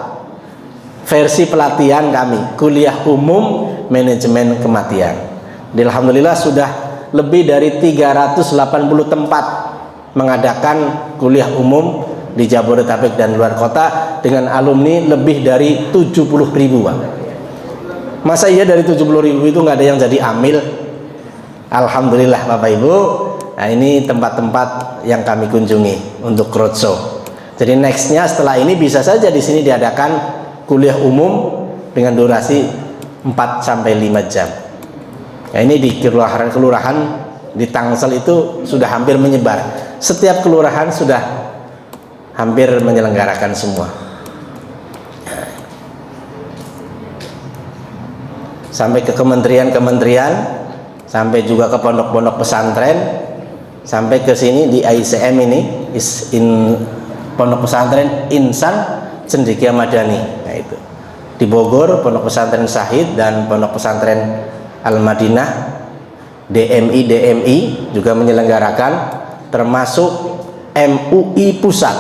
Versi pelatihan kami, kuliah umum manajemen kematian. Alhamdulillah sudah lebih dari 380 tempat mengadakan kuliah umum di Jabodetabek dan luar kota dengan alumni lebih dari 70.000 Pak. Masa iya dari 70.000 itu nggak ada yang jadi amil? Alhamdulillah Bapak Ibu. Nah ini tempat-tempat yang kami kunjungi untuk roadshow. Jadi nextnya setelah ini bisa saja di sini diadakan kuliah umum dengan durasi 4-5 jam. Nah ini di kelurahan di Tangsel itu sudah hampir menyebar. Setiap kelurahan sudah hampir menyelenggarakan semua. Sampai ke kementerian-kementerian, sampai juga ke pondok-pondok pesantren, sampai ke sini di ICM ini, Pondok Pesantren Insan Cendekia Madani. Nah itu di Bogor, Pondok Pesantren Syahid dan Pondok Pesantren Al-Madinah, DMI juga menyelenggarakan, termasuk MUI Pusat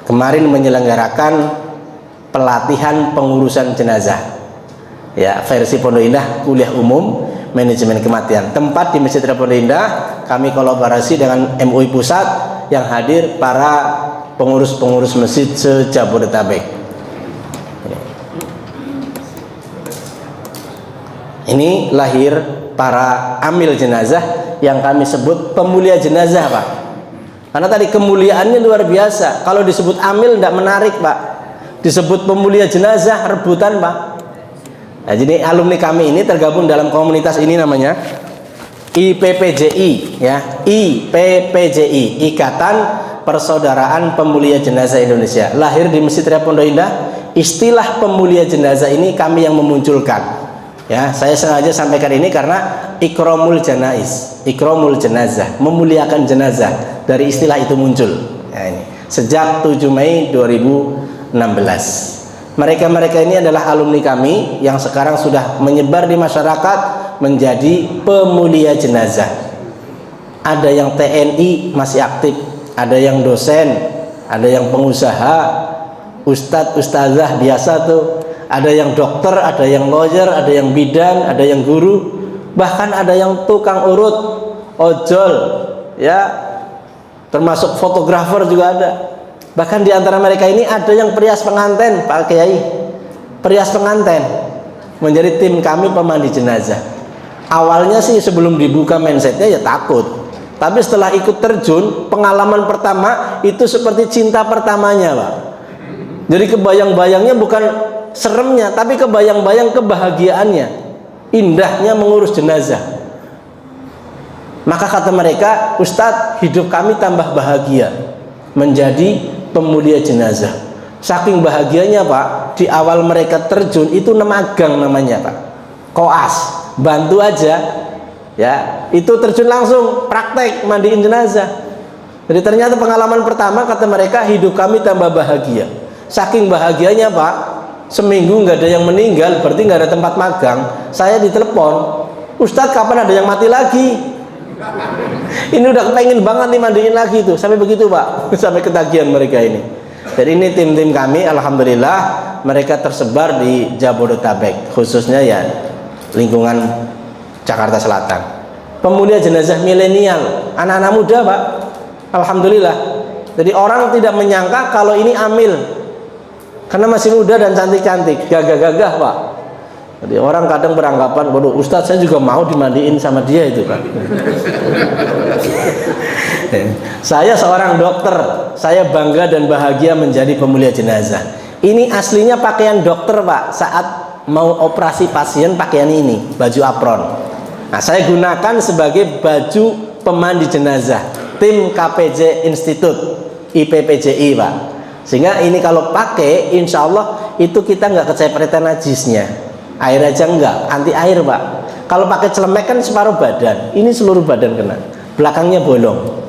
kemarin menyelenggarakan pelatihan pengurusan jenazah ya, versi Pondok Indah kuliah umum manajemen kematian. Tempat di Masjid Pondok Indah kami kolaborasi dengan MUI Pusat yang hadir para pengurus-pengurus masjid se-Jabodetabek. Ini lahir para amil jenazah yang kami sebut pemulia jenazah, Pak. Karena tadi kemuliaannya luar biasa. Kalau disebut amil tidak menarik, Pak. Disebut pemulia jenazah rebutan, Pak. Nah, jadi alumni kami ini tergabung dalam komunitas ini namanya IPPJI, ya, IPPJI, Ikatan Persaudaraan Pemulia Jenazah Indonesia. Lahir di Masjid Raya Pondok Indah. Istilah pemulia jenazah ini kami yang memunculkan. Ya, saya sengaja sampaikan ini karena ikramul janaiz, ikramul jenazah, memuliakan jenazah, dari istilah itu muncul. Ya, ini sejak 7 Mei 2016. Mereka-mereka ini adalah alumni kami yang sekarang sudah menyebar di masyarakat menjadi pemulia jenazah. Ada yang TNI masih aktif, ada yang dosen, ada yang pengusaha, ustadz, ustazah biasa tuh, ada yang dokter, ada yang lawyer, ada yang bidan, ada yang guru, bahkan ada yang tukang urut, ojol, ya, termasuk fotografer juga ada. Bahkan di antara mereka ini ada yang perias pengantin, Pak Kiai, perias pengantin, menjadi tim kami pemandi jenazah. Awalnya sih sebelum dibuka mindsetnya ya takut, tapi setelah ikut terjun, pengalaman pertama itu seperti cinta pertamanya, Pak. Jadi kebayang-bayangnya bukan seremnya, tapi kebayang-bayang kebahagiaannya, indahnya mengurus jenazah. Maka kata mereka, Ustadz, hidup kami tambah bahagia menjadi pemulia jenazah. Saking bahagianya, Pak, di awal mereka terjun itu magang namanya, Pak, koas, bantu aja, ya, itu terjun langsung praktek mandiin jenazah. Jadi ternyata pengalaman pertama kata mereka, hidup kami tambah bahagia. Saking bahagianya, Pak, seminggu nggak ada yang meninggal, berarti nggak ada tempat magang. Saya ditelepon, Ustadz, kapan ada yang mati lagi? Ini udah kepengen banget nih mandiin lagi tuh, sampai begitu, Pak, sampai ketagihan mereka ini. Jadi ini tim-tim kami, alhamdulillah mereka tersebar di Jabodetabek, khususnya ya lingkungan Jakarta Selatan. Pemulia jenazah milenial, anak-anak muda, Pak, alhamdulillah. Jadi orang tidak menyangka kalau ini amil, karena masih muda dan cantik-cantik, gagah-gagah, Pak. Jadi orang kadang beranggapan, waduh, Ustadz, saya juga mau dimandiin sama dia itu, kan. Saya seorang dokter, saya bangga dan bahagia menjadi pemulia jenazah. Ini aslinya pakaian dokter, Pak, saat mau operasi pasien pakaian ini, baju apron. Nah, saya gunakan sebagai baju pemandi jenazah tim KPJ Institute IPPJI, Pak. Sehingga ini kalau pakai, insya Allah itu kita nggak kecepretan najisnya, air aja enggak, anti air, Pak. Kalau pakai celemek kan separuh badan, ini seluruh badan kena, belakangnya bolong.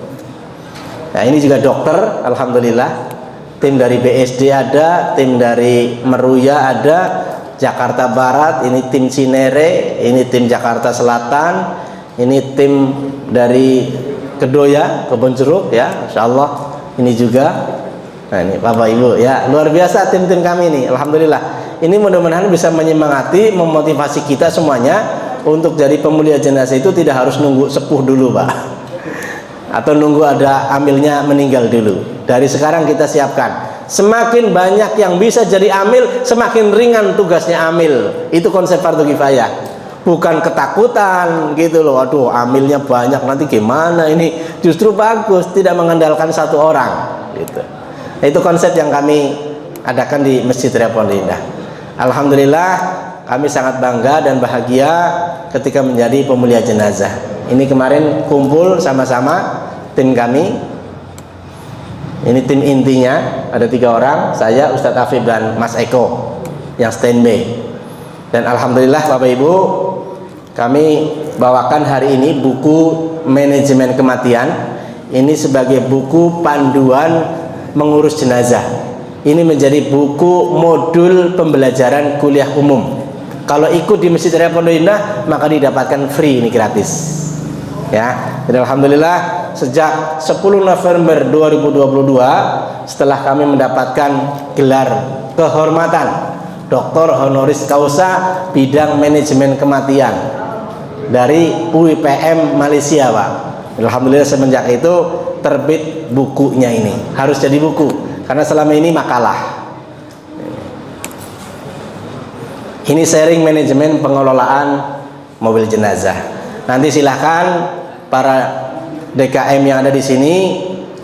Nah, ini juga dokter, alhamdulillah. Tim dari BSD ada, tim dari Meruya ada, Jakarta Barat, ini tim Cinere, ini tim Jakarta Selatan, ini tim dari Kedoya, Kebonjeruk, ya, insya Allah ini juga. Nah, ini Bapak Ibu, ya, luar biasa tim-tim kami ini, alhamdulillah. Ini mudah-mudahan bisa menyemangati, memotivasi kita semuanya untuk jadi pemulia jenazah itu tidak harus nunggu sepuh dulu, Pak, atau nunggu ada amilnya meninggal dulu. Dari sekarang kita siapkan. Semakin banyak yang bisa jadi amil, semakin ringan tugasnya amil. Itu konsep fardu kifayah. Bukan ketakutan gitu loh, aduh amilnya banyak nanti gimana ini. Justru bagus, tidak mengandalkan satu orang gitu. Nah, itu konsep yang kami adakan di Masjid Raya Pondok Indah. Alhamdulillah kami sangat bangga dan bahagia ketika menjadi pemulia jenazah. Ini kemarin kumpul sama-sama tim kami. Ini tim intinya, ada 3 orang, saya, Ustadz Afif dan Mas Eko yang standby. Dan alhamdulillah Bapak Ibu, kami bawakan hari ini buku manajemen kematian. Ini sebagai buku panduan mengurus jenazah. Ini menjadi buku modul pembelajaran kuliah umum. Kalau ikut di Masjid Raya Pondok Indah maka didapatkan free, ini gratis. Ya, dan alhamdulillah sejak 10 November 2022 setelah kami mendapatkan gelar kehormatan Dr. Honoris Causa bidang manajemen kematian dari UIPM Malaysia, Pak. Alhamdulillah semenjak itu terbit bukunya ini. Harus jadi buku karena selama ini makalah. Ini sharing manajemen pengelolaan mobil jenazah. Nanti silahkan para DKM yang ada di sini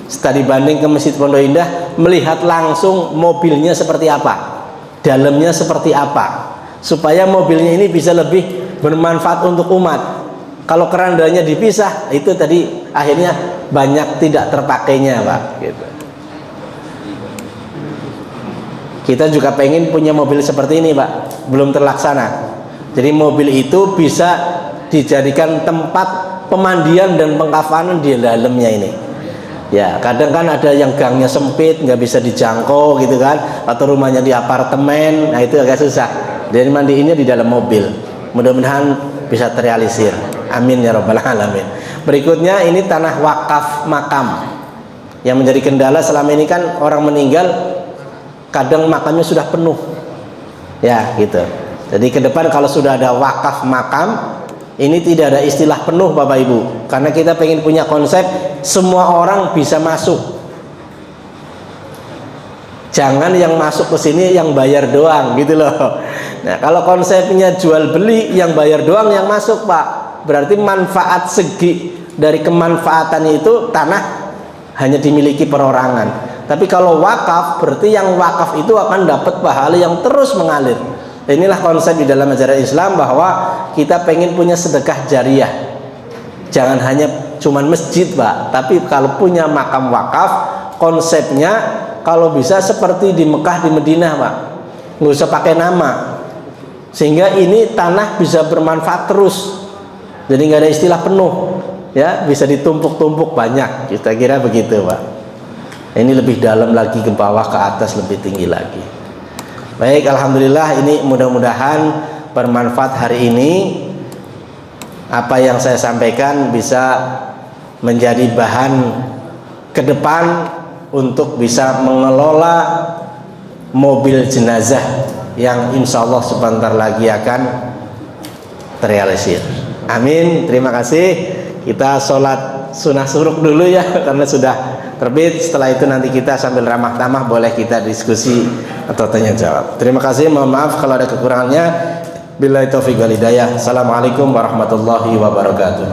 studi banding ke Masjid Pondok Indah melihat langsung mobilnya seperti apa, dalamnya seperti apa, supaya mobilnya ini bisa lebih bermanfaat untuk umat. Kalau kerandanya dipisah, itu tadi akhirnya banyak tidak terpakainya, Pak. Gitu. Kita juga pengen punya mobil seperti ini, Pak. Belum terlaksana. Jadi mobil itu bisa dijadikan tempat pemandian dan pengkafanan di dalamnya ini. Ya, kadang kan ada yang gangnya sempit, nggak bisa dijangkau gitu kan, atau rumahnya di apartemen, nah itu agak susah. Jadi mandiinnya di dalam mobil. Mudah-mudahan bisa terrealisir. Amin ya rabbal alamin. Berikutnya ini tanah wakaf makam. Yang menjadi kendala selama ini kan orang meninggal kadang makamnya sudah penuh. Ya, gitu. Jadi ke depan kalau sudah ada wakaf makam, ini tidak ada istilah penuh Bapak Ibu, karena kita pengen punya konsep semua orang bisa masuk. Jangan yang masuk ke sini yang bayar doang gitu loh. Nah, kalau konsepnya jual beli yang bayar doang yang masuk, Pak, berarti manfaat segi dari kemanfaatan itu tanah hanya dimiliki perorangan. Tapi kalau wakaf berarti yang wakaf itu akan dapat pahala yang terus mengalir. Inilah konsep di dalam ajaran Islam bahwa kita pengen punya sedekah jariah. Jangan hanya cuman masjid, Pak, tapi kalau punya makam wakaf, konsepnya kalau bisa seperti di Mekah, di Madinah, Pak. Nggak usah pakai nama. Sehingga ini tanah bisa bermanfaat terus. Jadi nggak ada istilah penuh, ya, bisa ditumpuk-tumpuk banyak. Kita kira begitu, Pak. Ini lebih dalam lagi ke bawah, ke atas lebih tinggi lagi. Baik, alhamdulillah ini mudah-mudahan bermanfaat hari ini. Apa yang saya sampaikan bisa menjadi bahan ke depan untuk bisa mengelola mobil jenazah yang insya Allah sebentar lagi akan terrealisir. Amin. Terima kasih. Kita sholat sunnah suruk dulu ya, karena sudah terbit. Setelah itu nanti kita sambil ramah tamah boleh kita diskusi atau tanya jawab. Terima kasih. Mohon maaf kalau ada kekurangannya. Billahi taufiq wal hidayah. Assalamualaikum warahmatullahi wabarakatuh.